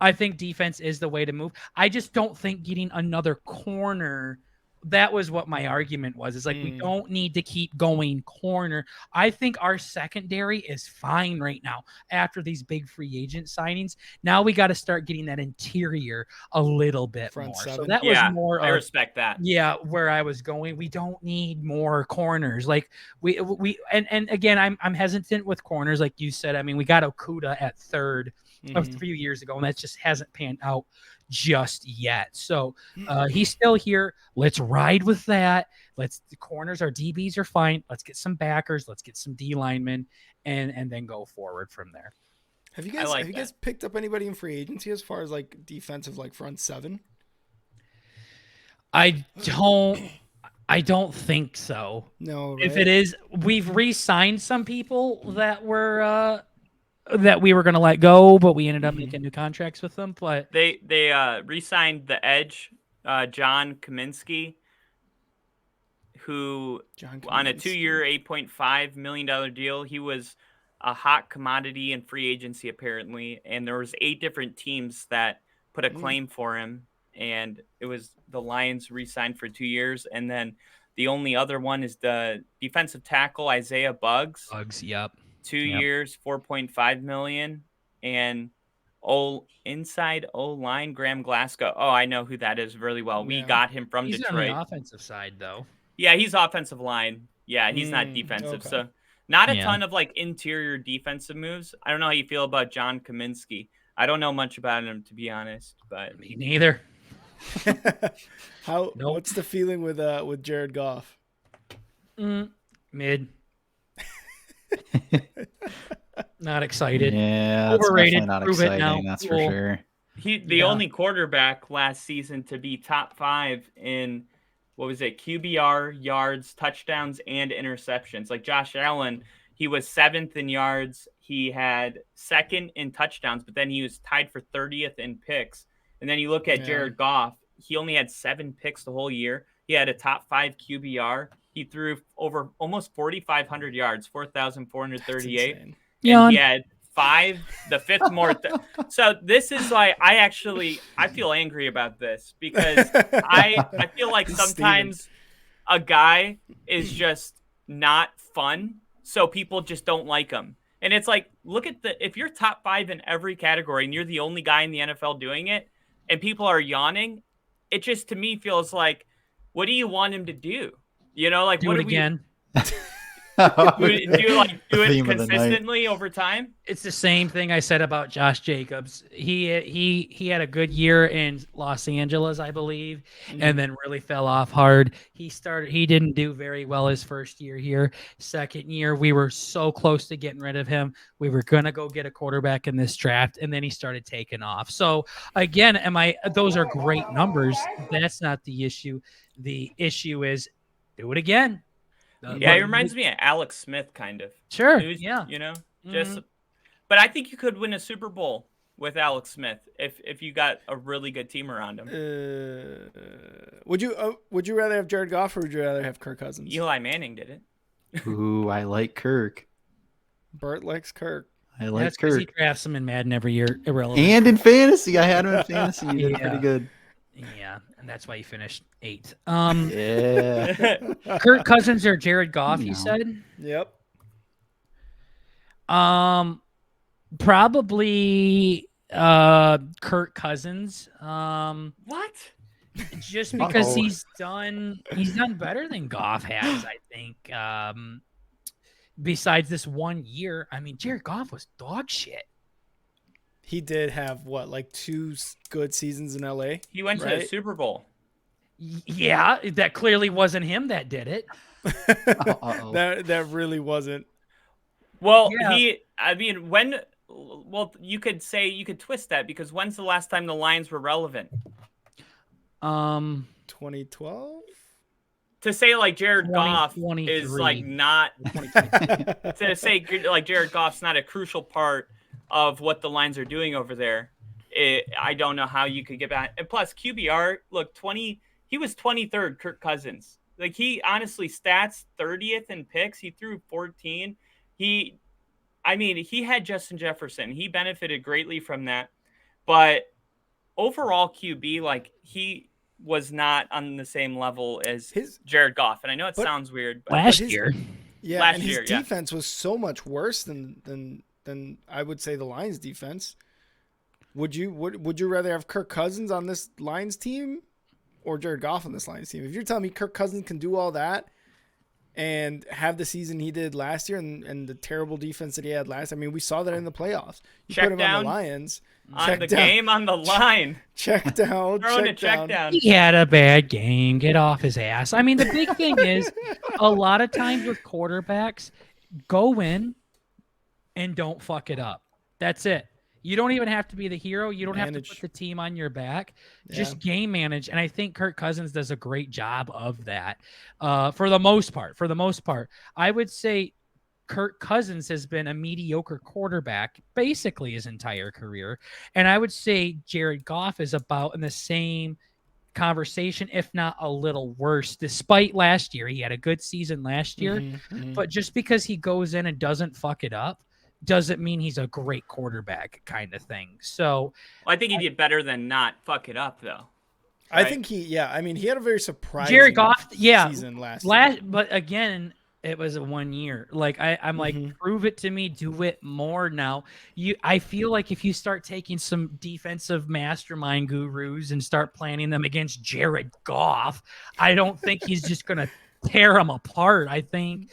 I think defense is the way to move. I just don't think getting another corner. That was what my argument was. It's like, we don't need to keep going corner. I think our secondary is fine right now after these big free agent signings. Now we got to start getting that interior a little bit Front more. seven. So that was more. I respect that. Yeah, where I was going. We don't need more corners. Like we and again, I'm hesitant with corners, like you said. I mean, we got Okuda at 3rd a few years ago, and that just hasn't panned out just yet. So he's still here. Let's ride with that. The corners, our DBs are fine. Let's get some backers. Let's get some D linemen, and then go forward from there. Have you guys picked up anybody in free agency as far as like defensive, like front 7? I don't think so. No. Right? If it is, we've re-signed some people that were that we were going to let go, but we ended up making new contracts with them. But they re-signed the edge, John Kaminsky, who on a 2-year, $8.5 million deal. He was a hot commodity in free agency apparently, and there was 8 different teams that put a claim for him, and it was the Lions re-signed for 2 years, and then the only other one is the defensive tackle Isaiah Buggs. Yep. 2 years, $4.5 million, and inside O-line Graham Glasgow. Oh, I know who that is really well. We got him from Detroit. He's on the offensive side, though. Yeah, he's offensive line. Yeah, he's not defensive. Okay. So not a ton of like interior defensive moves. I don't know how you feel about John Kaminsky. I don't know much about him, to be honest. But me neither. What's the feeling with Jared Goff? Mid. Not excited. Yeah, that's overrated. Not Prove exciting. It now. That's for sure. The only quarterback last season to be top 5 in QBR, yards, touchdowns, and interceptions. Like Josh Allen, he was 7th in yards. He had 2nd in touchdowns, but then he was tied for 30th in picks. And then you look at Jared Goff, he only had 7 picks the whole year. He had a top 5 QBR. He threw over almost 4,500 yards, 4,438. And he had 5, the 5th more. So this is like, I feel angry about this because I feel like sometimes a guy is just not fun. So people just don't like him. And it's like, look at if you're top 5 in every category and you're the only guy in the NFL doing it and people are yawning, it just to me feels like, what do you want him to do? You know, like do it again. Do it consistently over time? It's the same thing I said about Josh Jacobs. He had a good year in Los Angeles, I believe, and then really fell off hard. He didn't do very well his first year here. Second year, we were so close to getting rid of him. We were gonna go get a quarterback in this draft, and then he started taking off. So again, those are great numbers. That's not the issue. The issue is do it again. Yeah, it reminds me of Alex Smith, kind of. Sure. Yeah. You know, but I think you could win a Super Bowl with Alex Smith if you got a really good team around him. Would you rather have Jared Goff or would you rather have Kirk Cousins? Eli Manning did it. Ooh, I like Kirk. Burt likes Kirk. I like That's Kirk. He drafts him in Madden every year. Irrelevant. And in fantasy, I had him in fantasy. He did pretty good. Yeah, and that's why he finished 8th. Yeah. Kirk Cousins or Jared Goff, you said? Yep. Probably Kirk Cousins. What? Just because he's done better than Goff has, I think. Besides this 1 year, I mean, Jared Goff was dog shit. He did have like 2 good seasons in LA. He went to the Super Bowl. Yeah, that clearly wasn't him that did it. That really wasn't. Well, you could twist that because when's the last time the Lions were relevant? 2012. To say like Jared Goff is like not to say like Jared Goff's not a crucial part of what the Lions are doing over there. I don't know how you could get back. And plus QBR, look, he was 23rd, Kirk Cousins. Like he honestly stats 30th in picks. He threw 14. He had Justin Jefferson. He benefited greatly from that. But overall QB, like he was not on the same level as Jared Goff. And I know it sounds weird, but last year. Yeah, his defense was so much worse than I would say the Lions defense. Would you rather have Kirk Cousins on this Lions team or Jared Goff on this Lions team? If you're telling me Kirk Cousins can do all that and have the season he did last year and the terrible defense that he had last, I mean, we saw that in the playoffs. You put him on the Lions. Game on the line. Check down. Check down. He had a bad game. Get off his ass. I mean, the big thing is a lot of times with quarterbacks, go in and don't fuck it up. That's it. You don't even have to be the hero. You don't have to put the team on your back. Just game manage. And I think Kirk Cousins does a great job of that for the most part. I would say Kirk Cousins has been a mediocre quarterback basically his entire career. And I would say Jared Goff is about in the same conversation, if not a little worse, despite last year. He had a good season last year. But just because he goes in and doesn't fuck it up doesn't mean he's a great quarterback kind of thing. So I think he did better than not fuck it up, though. Right? I think he had a very surprising Jared Goff, season last year. But again, it was a 1 year. Like I'm like, prove it to me, do it more now. I feel like if you start taking some defensive mastermind gurus and start planning them against Jared Goff, I don't think he's just gonna tear him apart. I think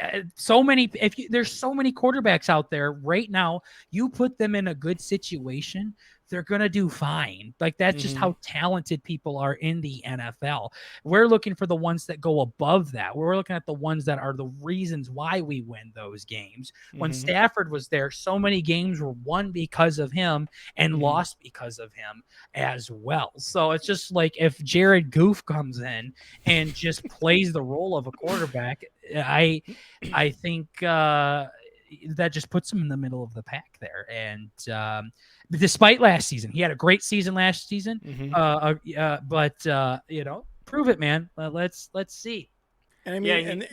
there's so many quarterbacks out there right now, you put them in a good situation, they're going to do fine. Like that's just how talented people are in the NFL. We're looking for the ones that go above that. We're looking at the ones that are the reasons why we win those games. When Stafford was there, so many games were won because of him and lost because of him as well. So it's just like if Jared Goof comes in and just plays the role of a quarterback, I think that just puts him in the middle of the pack there. And despite last season, he had a great season last season. But prove it, man. Let's see. And I mean,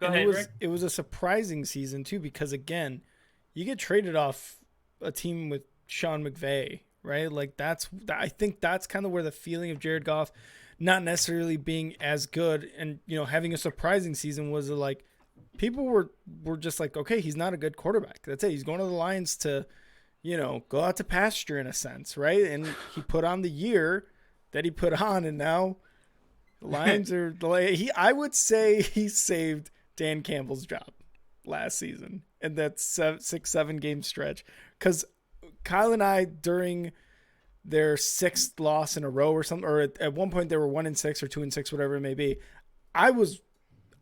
Rick. It was a surprising season too, because again, you get traded off a team with Sean McVay, right? Like I think that's kind of where the feeling of Jared Goff not necessarily being as good and, having a surprising season was like, people were just like, okay, he's not a good quarterback. That's it. He's going to the Lions to, go out to pasture in a sense, right? And he put on the year that he put on, and now the Lions are I would say he saved Dan Campbell's job last season in that 6-7 game stretch, because Kyle and I, during their 6th loss in a row or something, or at one point they were 1-6 or 2-6, whatever it may be, I was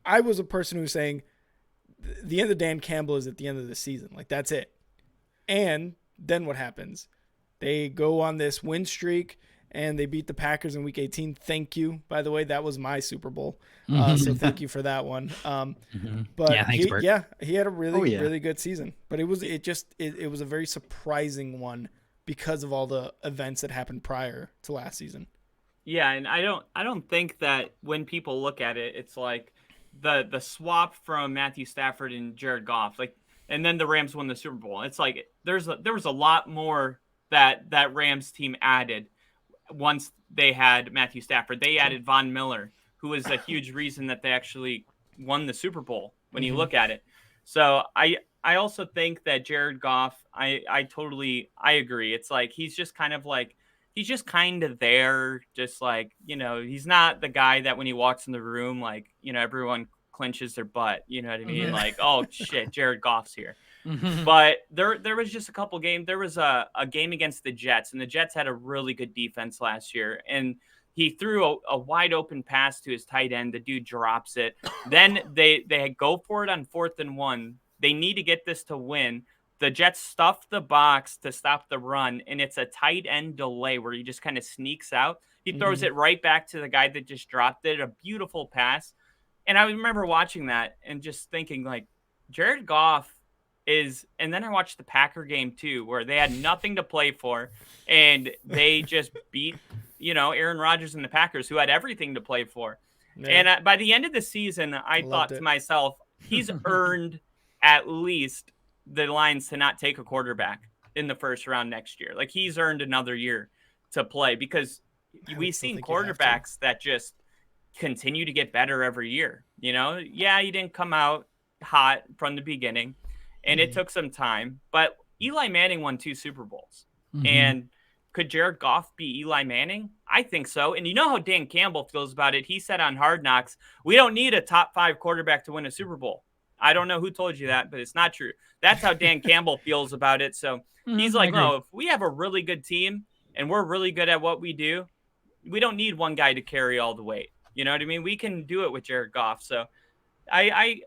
a person who was saying the end of Dan Campbell is at the end of the season. Like, that's it. And then what happens? They go on this win streak and they beat the Packers in week 18. Thank you. By the way, that was my Super Bowl. So thank you for that one. But yeah, thanks, Burt. He had a really good season, but it was a very surprising one because of all the events that happened prior to last season. Yeah. And I don't think that when people look at it, it's like the swap from Matthew Stafford and Jared Goff, and then the Rams won the Super Bowl. It's like, there was a lot more that Rams team added. Once they had Matthew Stafford, they added Von Miller, who was a huge reason that they actually won the Super Bowl when you look at it. So I also think that Jared Goff, I agree. It's like, he's just kind of there, just like, he's not the guy that when he walks in the room, like, everyone clenches their butt, you know what I mean? Like, oh shit, Jared Goff's here. But there was just a couple games. There was a game against the Jets, and the Jets had a really good defense last year. And he threw a wide open pass to his tight end. The dude drops it. Then they go for it on 4th and 1. They need to get this to win. The Jets stuff the box to stop the run, and it's a tight end delay where he just kind of sneaks out. He throws it right back to the guy that just dropped it. A beautiful pass. And I remember watching that and just thinking, like, Jared Goff and then I watched the Packer game too, where they had nothing to play for, and they just beat, Aaron Rodgers and the Packers, who had everything to play for. Yeah. And by the end of the season, I thought to myself, he's earned at least the Lions to not take a quarterback in the first round next year. Like, he's earned another year to play, because we've seen quarterbacks that just continue to get better every year. Yeah, he didn't come out hot from the beginning, and it took some time, but Eli Manning won 2 Super Bowls. And could Jared Goff be Eli Manning? I think so. And you know how Dan Campbell feels about it. He said on Hard Knocks, we don't need a top 5 quarterback to win a Super Bowl. I don't know who told you that, but it's not true. That's how Dan Campbell feels about it. So he's like, no, if we have a really good team and we're really good at what we do, we don't need one guy to carry all the weight. You know what I mean? We can do it with Jared Goff. So I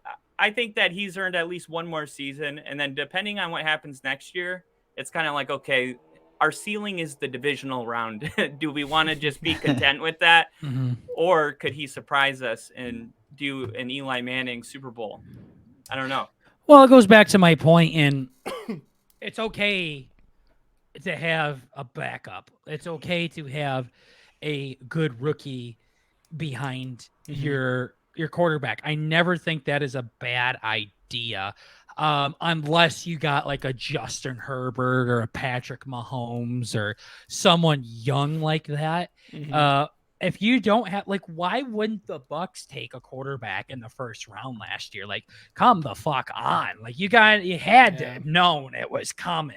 think that he's earned at least one more season. And then depending on what happens next year, it's kind of like, okay, our ceiling is the divisional round. Do we want to just be content with that? Or could he surprise us and do an Eli Manning Super Bowl? I don't know. Well, it goes back to my point in it's okay to have a backup. It's okay to have a good rookie behind your quarterback. I never think that is a bad idea, unless you got like a Justin Herbert or a Patrick Mahomes or someone young like that. If you don't have, like, why wouldn't the Bucks take a quarterback in the first round last year? Like, come the fuck on. Like, you had to have known it was coming.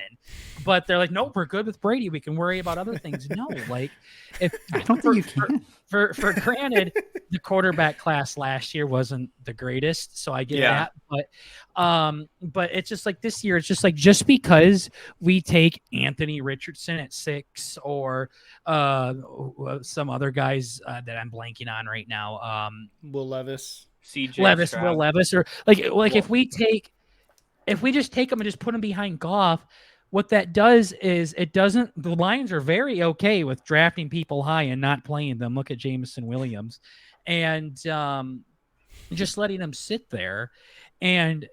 But they're like, nope, we're good with Brady. We can worry about other things. No, like, if I don't think you can. For granted, the quarterback class last year wasn't the greatest, so I get that. But it's just like this year, it's just like, just because we take Anthony Richardson at 6 or some other guys that I'm blanking on right now, Will Levis, Will Levis, or like if we just take them and just put them behind Goff, what that does is the Lions are very okay with drafting people high and not playing them. Look at Jameson Williams, and just letting them sit there. And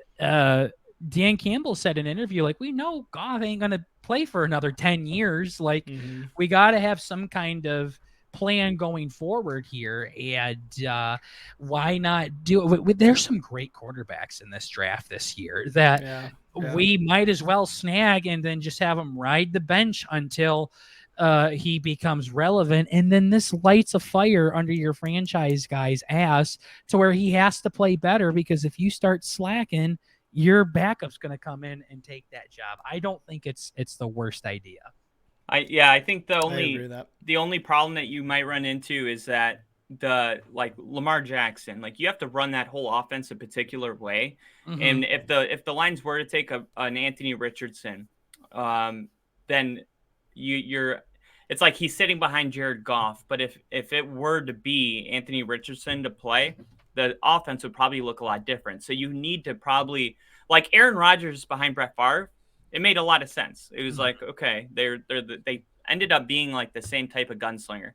Dan Campbell said in an interview, like, we know Goff ain't going to play for another 10 years. Like, we got to have some kind of plan going forward here. And why not do it? There's some great quarterbacks in this draft this year that we might as well snag and then just have him ride the bench until he becomes relevant. And then this lights a fire under your franchise guy's ass to where he has to play better, because if you start slacking, your backup's going to come in and take that job. I don't think it's the worst idea. I think the only problem that you might run into is that like Lamar Jackson, like you have to run that whole offense a particular way. And if the Lions were to take an Anthony Richardson, then you're it's like he's sitting behind Jared Goff. But if it were to be Anthony Richardson to play, the offense would probably look a lot different. So you need to probably, like Aaron Rodgers behind Brett Favre, it made a lot of sense. It was like, okay, they ended up being like the same type of gunslinger.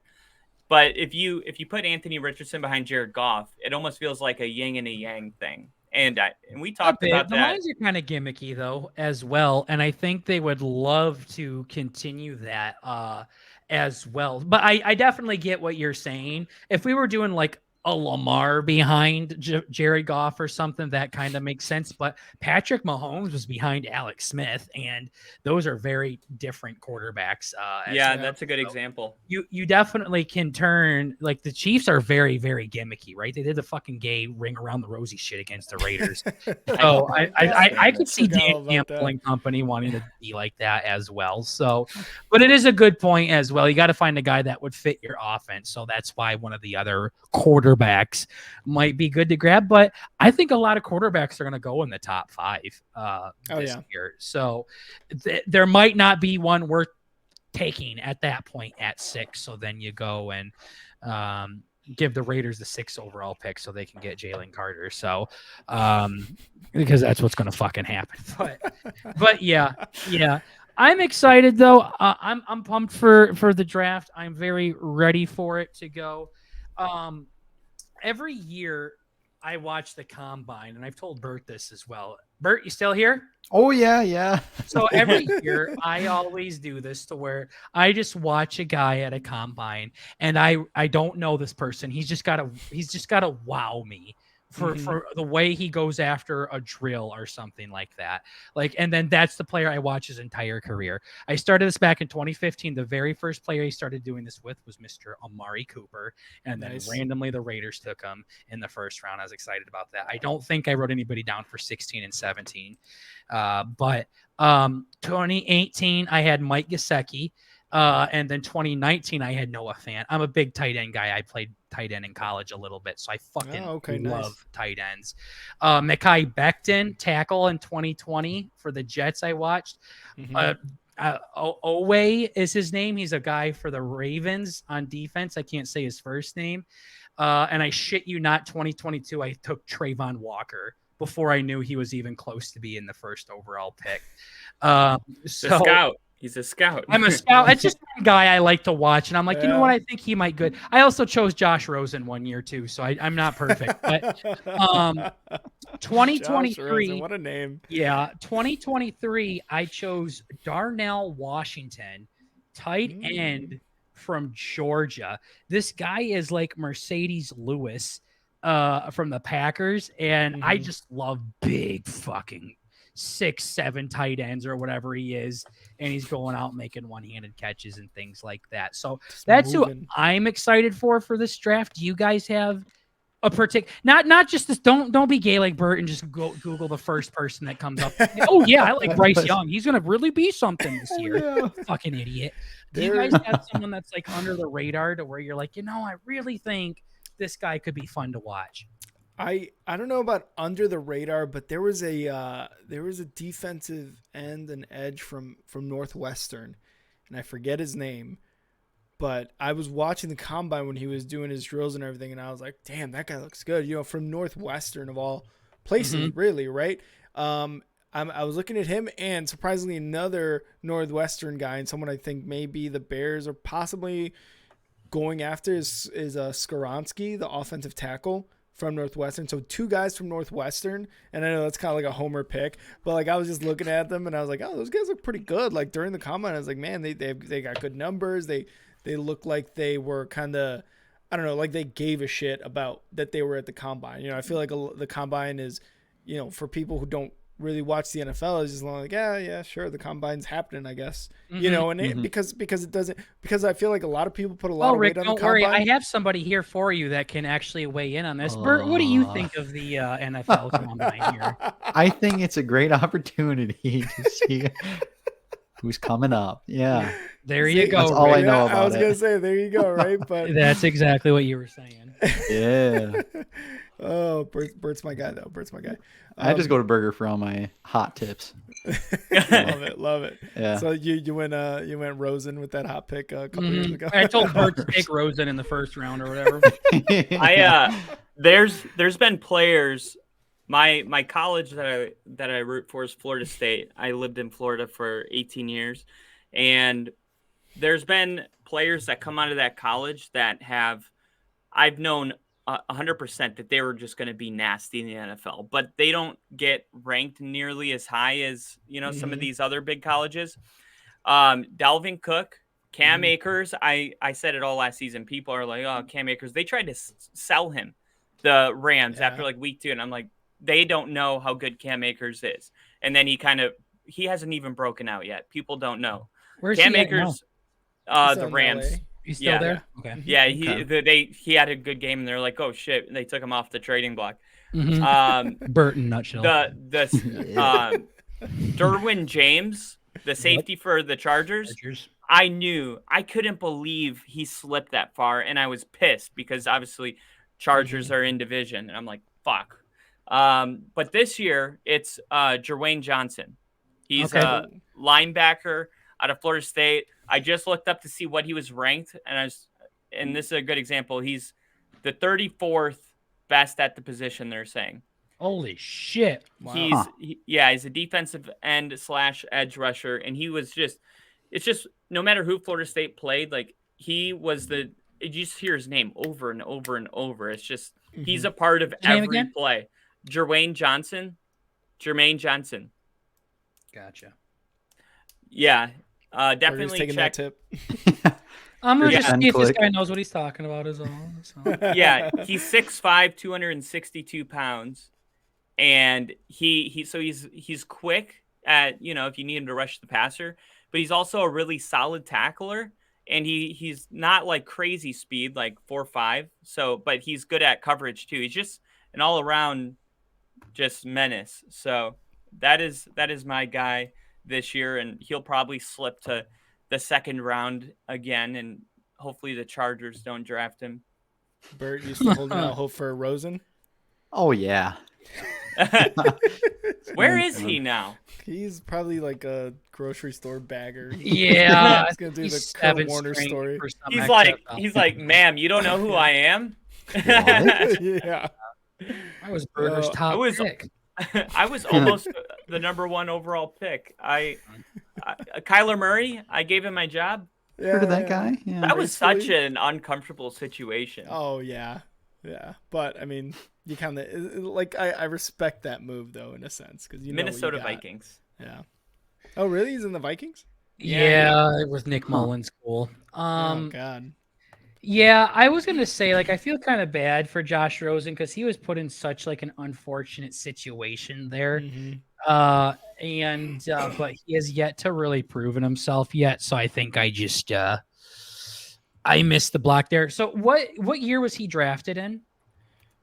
But if you put Anthony Richardson behind Jared Goff, it almost feels like a yin and a yang thing. And we talked about that. The Lions are kind of gimmicky though as well, and I think they would love to continue that as well. But I definitely get what you're saying. If we were doing like a Lamar behind Jared Goff or something, that kind of makes sense. But Patrick Mahomes was behind Alex Smith, and those are very different quarterbacks. That's a good example. You definitely can turn, like the Chiefs are very, very gimmicky, right? They did the fucking gay ring around the rosy shit against the Raiders. So I could see Dan Campbell and company wanting to be like that as well. So, but it is a good point as well. You got to find a guy that would fit your offense. So that's why one of the other quarterbacks might be good to grab, but I think a lot of quarterbacks are going to go in the top 5 this year. So there might not be one worth taking at that point at 6. So then you go and give the Raiders the 6th overall pick so they can get Jalen Carter. So because that's what's going to fucking happen. But yeah. I'm excited though. I'm pumped for the draft. I'm very ready for it to go. Every year I watch the combine, and I've told Burt this as well. Burt, you still here? Oh yeah. So every year I always do this to where I just watch a guy at a combine, and I don't know this person. He's just gotta wow me for the way he goes after a drill or something like that. Like, and then that's the player I watch his entire career. I started this back in 2015. The very first player he started doing this with was Mr. Amari Cooper. And then randomly the Raiders took him in the first round. I was excited about that. I don't think I wrote anybody down for 16 and 17. But 2018, I had Mike Gesicki. And then 2019, I had Noah Fant. I'm a big tight end guy. I played tight end in college a little bit, so I fucking love tight ends. Mekhi Becton, tackle in 2020 for the Jets I watched. Owe is his name. He's a guy for the Ravens on defense. I can't say his first name. And I shit you not, 2022, I took Trayvon Walker before I knew he was even close to being the first overall pick. So scout. He's a scout. I'm a scout. It's just a guy I like to watch. And I'm like, you know what? I think he might good. I also chose Josh Rosen one year too. So I'm not perfect. But 2023. What a name. Yeah. 2023, I chose Darnell Washington, tight end from Georgia. This guy is like Mercedes Lewis from the Packers. And I just love big fucking 6'7" tight ends or whatever he is, and he's going out making one-handed catches and things like that. So that's who I'm excited for this draft. Do you guys have a particular, not just this, don't be gay like Burt and just go Google the first person that comes up. Oh yeah, I like Bryce Young. He's gonna really be something this year. Fucking idiot. Do you guys have someone that's like under the radar to where you're like, I really think this guy could be fun to watch? I don't know about under the radar, but there was a defensive end and edge from Northwestern, and I forget his name, but I was watching the combine when he was doing his drills and everything, and I was like, damn, that guy looks good. From Northwestern of all places, really, right? I was looking at him, and surprisingly, another Northwestern guy, and someone I think maybe the Bears are possibly going after is Skoronski, the offensive tackle from Northwestern. So 2 guys from Northwestern, and I know that's kind of like a homer pick, but like I was just looking at them and I was like, oh, those guys look pretty good. Like during the combine, I was like, man, they got good numbers. They look like they were kind of, I don't know, like they gave a shit about that they were at the combine. You know, I feel like the combine is, you know, for people who don't really watch the NFL, is just like, yeah, sure, the combine's happening, I guess. You know, and because it doesn't, because I feel like a lot of people put a lot of Rick, weight on the don't worry. combine. I have somebody here for you that can actually weigh in on this. Burt, what do you think of the NFL combine here? I think it's a great opportunity to see who's coming up. Yeah. There you go. That's all I know about I was it. gonna say, there you go, right? But that's exactly what you were saying. Yeah. Oh, Bert's my guy though. Bert's my guy. I just go to Burger for all my hot tips. Love it. Yeah. So you went Rosen with that hot pick a couple years ago. I told Burt to take Rosen in the first round or whatever. There's been players. My college that I root for is Florida State. I lived in Florida for 18 years, and there's been players that come out of that college that I've known 100% that they were just going to be nasty in the NFL, but they don't get ranked nearly as high as, you know, some of these other big colleges. Dalvin Cook, Cam Akers. I said it all last season. People are like, oh, Cam Akers. They tried to sell him, the Rams, after like week 2. And I'm like, they don't know how good Cam Akers is. And then he hasn't even broken out yet. People don't know. Where's Cam he at Akers, now? the Rams. LA. He's still there? Okay. Yeah, he had a good game, and they're like, oh shit, and they took him off the trading block. Burt in nutshell. The Derwin James, the safety for the Chargers. I couldn't believe he slipped that far, and I was pissed because obviously Chargers are in division, and I'm like, fuck. But this year it's Jerwayne Johnson. He's a linebacker out of Florida State. I just looked up to see what he was ranked, and this is a good example. He's the 34th best at the position, they're saying. Holy shit. Wow. He's a defensive end / edge rusher, and it's just no matter who Florida State played, like he was you just hear his name over and over and over. It's just he's a part of every play. Jermaine Johnson. Gotcha. Yeah. Definitely check. That tip. I'm going to just see if this guy knows what he's talking about as well. So. Yeah, he's 6'5", 262 pounds. And he's quick at, you know, if you need him to rush the passer, but he's also a really solid tackler. And he's not like crazy speed, like 4.5. But he's good at coverage too. He's just an all around just menace. So that is my guy this year, and he'll probably slip to the second round again, and hopefully the Chargers don't draft him. Burt, you still holding out hope for Rosen? Oh yeah. Where is he now? He's probably like a grocery store bagger. Yeah, he's gonna do the Kurt Warner story. He's like, ma'am, you don't know who I am? Yeah. I was Burger's top pick. I was almost the number 1 overall pick. Kyler Murray, I gave him my job. Yeah, heard of that guy? Yeah. That was such an uncomfortable situation. Oh yeah. But I mean, you kind of like I respect that move though in a sense because Minnesota Vikings. Yeah. Oh really? He's in the Vikings? Yeah, it was Nick Mullins' cool. Oh God. Yeah, I was gonna say, like, I feel kind of bad for Josh Rosen because he was put in such like an unfortunate situation there, but he has yet to really proven himself yet. So I think I just I missed the block there. So what year was he drafted in?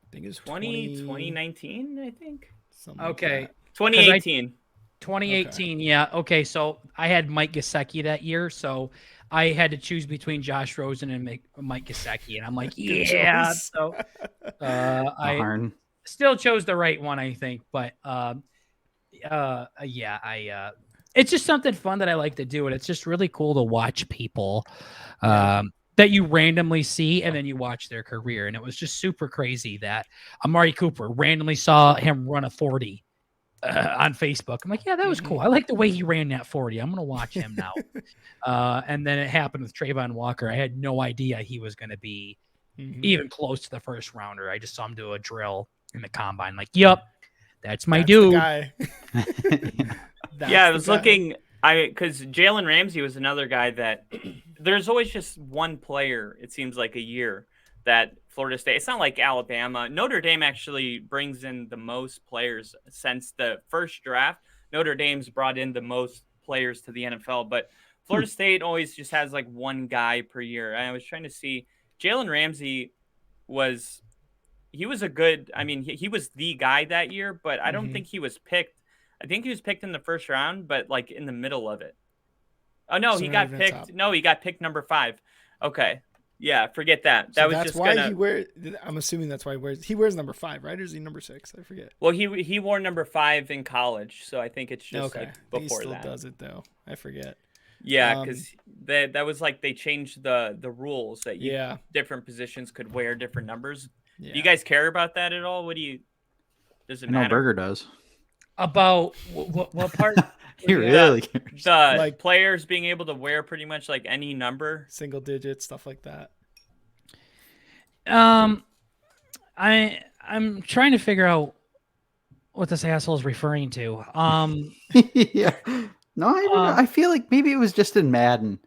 I think it was 2019. I think. Okay, like 2018. 2018. Okay. Yeah. Okay. So I had Mike Gesicki that year, so I had to choose between Josh Rosen and Mike Gesicki, and I'm like, yeah. So I still chose the right one, I think. But it's just something fun that I like to do, and it's just really cool to watch people that you randomly see, and then you watch their career. And it was just super crazy that Amari Cooper randomly saw him run a 40. On Facebook. I'm like, yeah, that was cool. I like the way he ran that 40. I'm going to watch him now. And then it happened with Trayvon Walker. I had no idea he was going to be even close to the first rounder. I just saw him do a drill in the combine. Like, yep, that's my That's dude. the guy. Yeah, I was looking. Because Jalen Ramsey was another guy that there's always just one player. It seems like a year that Florida State. It's not like Alabama. Notre Dame actually brings in the most players since the first draft. Notre Dame's brought in the most players to the NFL, but Florida State always just has like one guy per year. I was trying to see Jalen Ramsey was a good. I mean, he was the guy that year, but I don't think he was picked. I think he was picked in the first round, but like in the middle of it. Oh no, he got picked. No, he got picked number 5. Okay, yeah, forget that. That So was that's just why he wears. I'm assuming that's why he wears number 5, right? Or is he number 6? I forget. Well, he wore number 5 in college, so I think it's just okay. like before he still that. does it though. I forget. Yeah, because that was like they changed the rules that different positions could wear different numbers. Yeah. Do you guys care about that at all? Does it I know matter? Burger does. About what part? He really cares. The Like players being able to wear pretty much like any number, single digits, stuff like that. I'm trying to figure out what this asshole is referring to. Yeah. No, I don't know. I feel like maybe it was just in Madden.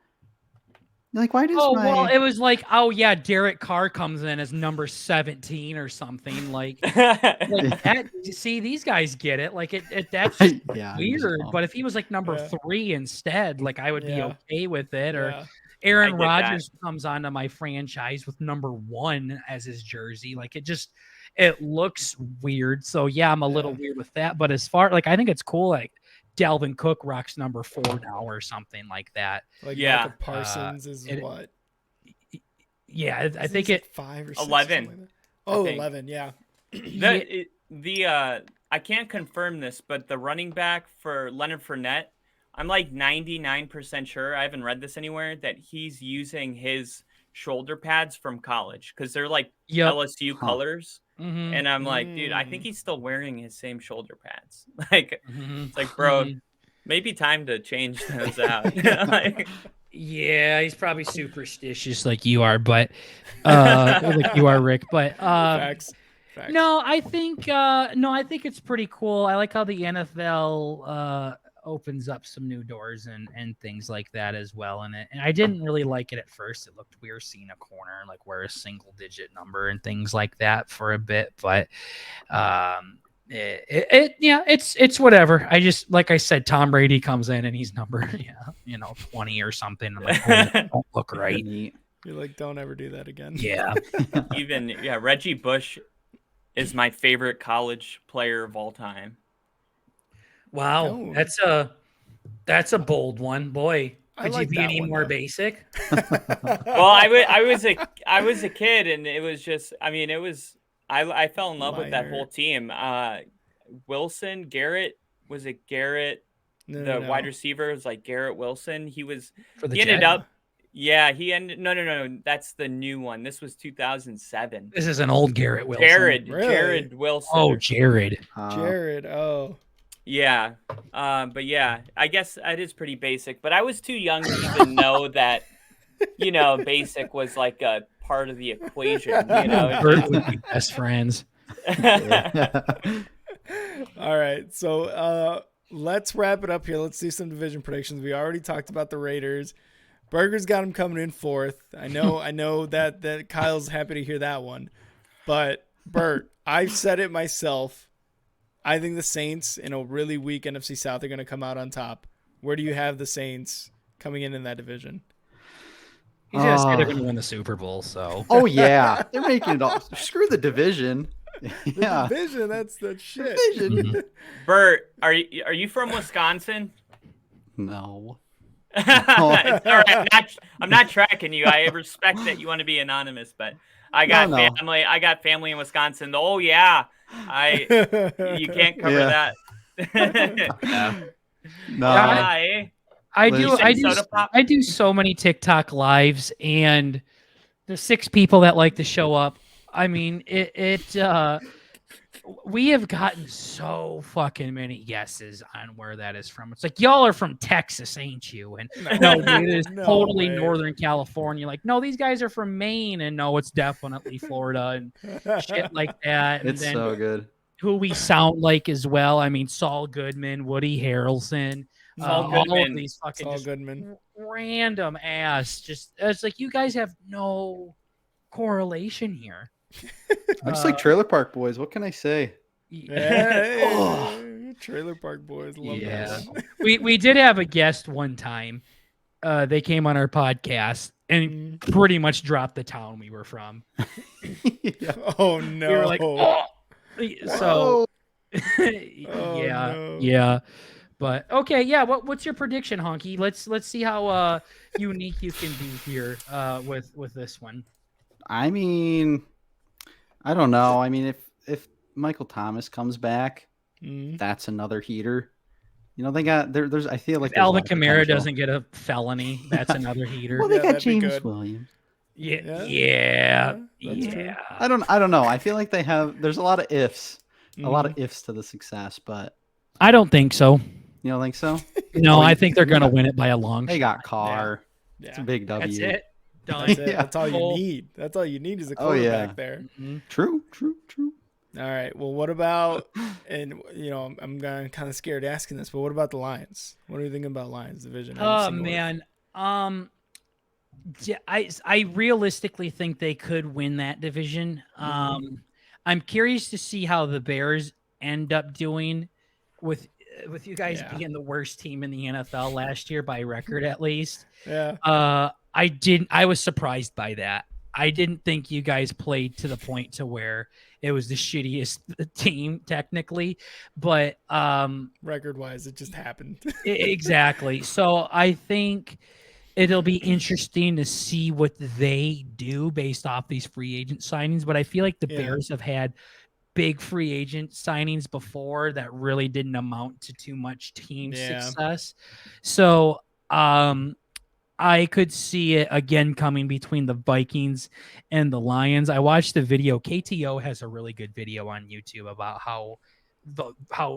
Like, why does well, it was like, oh yeah, Derek Carr comes in as number 17 or something. Like that. See, these guys get it. Like that's weird. But if he was like number 3 instead, like I would be okay with it. Or Aaron Rodgers comes onto my franchise with number 1 as his jersey. Like it looks weird. So yeah, I'm a little weird with that. But as far like I think it's cool. Like Dalvin Cook rocks number 4 now or something like that. Like Micah Parsons is what? Yeah, I think it 5 or 6. 11. Like oh, 11. Yeah. I can't confirm this, but the running back for Leonard Fournette, I'm like 99% sure. I haven't read this anywhere that he's using his shoulder pads from college because they're like LSU colors. Mm-hmm. And I'm like, dude, I think he's still wearing his same shoulder pads. Like, it's like, bro, maybe time to change those out. Like, yeah, he's probably superstitious like you are, but like you are, Rick. But Facts. No, I think it's pretty cool. I like how the NFL opens up some new doors and things like that as well in it. And I didn't really like it at first. It looked weird seeing a corner like wear a single digit number and things like that for a bit, but it's whatever. I just, like I said, Tom Brady comes in and he's number 20 or something. I'm like, oh, don't look right. You're like, don't ever do that again. Yeah. Reggie Bush is my favorite college player of all time. Wow, that's a bold one, boy. Could you be any more basic? Well, I was a kid, and it was just, I mean, it was I fell in love with that whole team. Wilson, Garrett, was it Garrett? The wide receiver was like Garrett Wilson. He ended up. Yeah, no. That's the new one. This was 2007. This is an old Garrett Wilson. Jared Wilson. Oh, Jared. Jared. Oh. Yeah. But yeah, I guess it is pretty basic. But I was too young to even know that, basic was like a part of the equation. Burt would be best friends. All right, so let's wrap it up here. Let's do some division predictions. We already talked about the Raiders. Burger's got him coming in 4th. I know that Kyle's happy to hear that one. But Burt, I've said it myself. I think the Saints in a really weak NFC South are going to come out on top. Where do you have the Saints coming in that division? He's just going to win the Super Bowl, so. Oh yeah, they're making it all. Screw the division. The division, that's the shit. Division. Burt, are you from Wisconsin? No. All right, I'm not tracking you. I respect that you want to be anonymous, but I got family. I got family in Wisconsin. Oh yeah, you can't cover that. No. I do so many TikTok lives, and the 6 people that like to show up. I mean, we have gotten so fucking many guesses on where that is from. It's like, y'all are from Texas, ain't you? And no, dude, it is No totally way. Northern California. Like, no, these guys are from Maine, and no, it's definitely Florida and shit like that. And It's then so good. who we sound like as well. I mean, Saul Goodman, Woody Harrelson, Saul all of Goodman. these fucking Saul just Goodman. random ass. Just it's like you guys have no correlation here. I just like Trailer Park Boys. What can I say? Hey, Trailer Park Boys, love Yeah. that one. we did have a guest one time. They came on our podcast and pretty much dropped the town we were from. Yeah. Oh no. We were like, oh! So yeah, no. yeah. But okay, yeah. What's your prediction, Honky? Let's see how unique you can be here with this one. I mean, I don't know. I mean, if Michael Thomas comes back, that's another heater. You know, they got there's. I feel like If Alvin Kamara doesn't get a felony, that's another heater. Well, they got that'd be James good. Williams. Yeah. That's true. I don't know. I feel like there's a lot of ifs, a lot of ifs to the success, but I don't think so. you don't think so? No, Well, I think they're gonna win it by a long They shot. got Carr. Yeah. It's a big W. That's it. Done. That's it. Yeah. That's all you Full. need. That's all you need is a Oh, yeah. quarterback there. Mhm. True. All right. Well, what about, and you know, I'm kind of scared asking this, but what about the Lions? What are you thinking about Lions division? Oh man, yeah, I realistically think they could win that division. I'm curious to see how the Bears end up doing with you guys being the worst team in the NFL last year by record, at least. Yeah. I was surprised by that. I didn't think you guys played to the point to where it was the shittiest team technically, but Record wise, it just happened. exactly. So I think it'll be interesting to see what they do based off these free agent signings. But I feel like the Bears have had big free agent signings before that really didn't amount to too much team success. So I could see it again coming between the Vikings and the Lions. I watched the video. KTO has a really good video on YouTube about how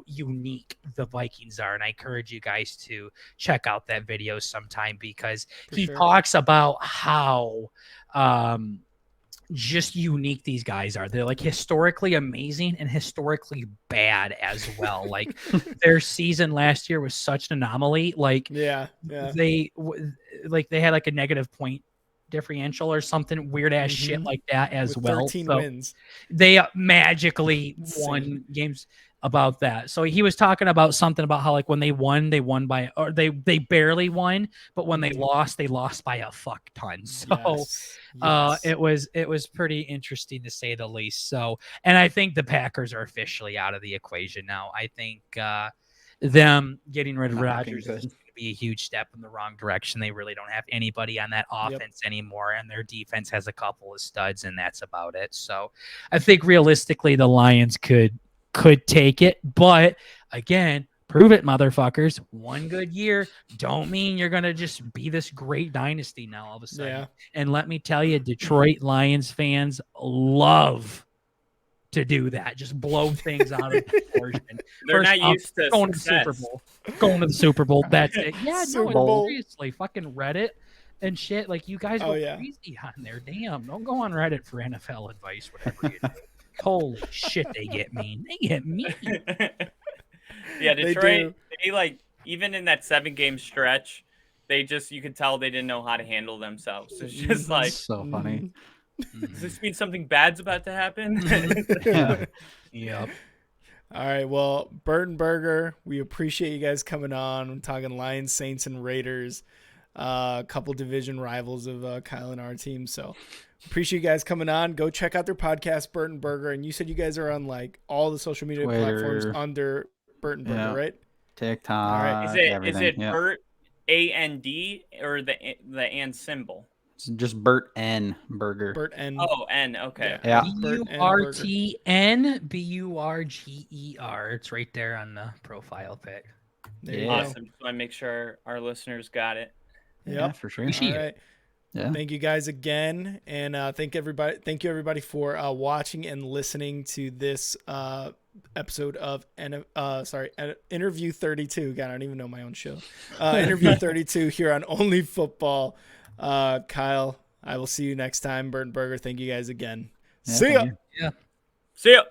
unique the Vikings are, and I encourage you guys to check out that video sometime because he talks about how just unique these guys are. They're like historically amazing and historically bad as well. Like their season last year was such an anomaly. Like they had like a negative point differential or something weird ass shit like that as with well. 13 wins. They magically won games about that. So he was talking about something about how like when they won by, or they barely won, but when they lost by a fuck ton. So it was pretty interesting to say the least. So, and I think the Packers are officially out of the equation now. I think them getting rid of Rodgers is going to be a huge step in the wrong direction. They really don't have anybody on that offense anymore, and their defense has a couple of studs, and that's about it. So I think realistically the Lions could take it, but again, prove it, motherfuckers. One good year don't mean you're gonna just be this great dynasty now all of a sudden. And let me tell you, Detroit Lions fans love to do that, just blow things out of proportion. They're not used to going to the Super Bowl. Going to the Super Bowl. That's it. Yeah, Super no, Bowl. seriously, fucking Reddit and shit. Like you guys go crazy on there. Damn, don't go on Reddit for NFL advice, whatever you do. Holy shit, they get mean. They get mean. Yeah, Detroit, they like, even in that 7-game stretch, you could tell they didn't know how to handle themselves. It's just like, so funny. Does this mean something bad's about to happen? Yep. All right. Well, Burt N Burger, we appreciate you guys coming on. I'm talking Lions, Saints, and Raiders. A couple division rivals of Kyle and our team. So appreciate you guys coming on. Go check out their podcast, Burt N Burger. And you said you guys are on like all the social media platforms under Burt N Burger, right? TikTok. All right. Is it Burt A-N-D or the and symbol? It's just Burt N Burger. Burt N. Oh, N. Okay. Yeah. BURTN BURGER. It's right there on the profile pic. There you Awesome. Just want to make sure our listeners got it. Yeah, for sure. All right. Yeah. Thank you guys again, and thank you everybody for watching and listening to this episode of Interview 32. God, I don't even know my own show. Interview 32 here on Only Football. Kyle, I will see you next time. Burt N Burger, thank you guys again. Yeah, See ya. thank you. Yeah. See ya.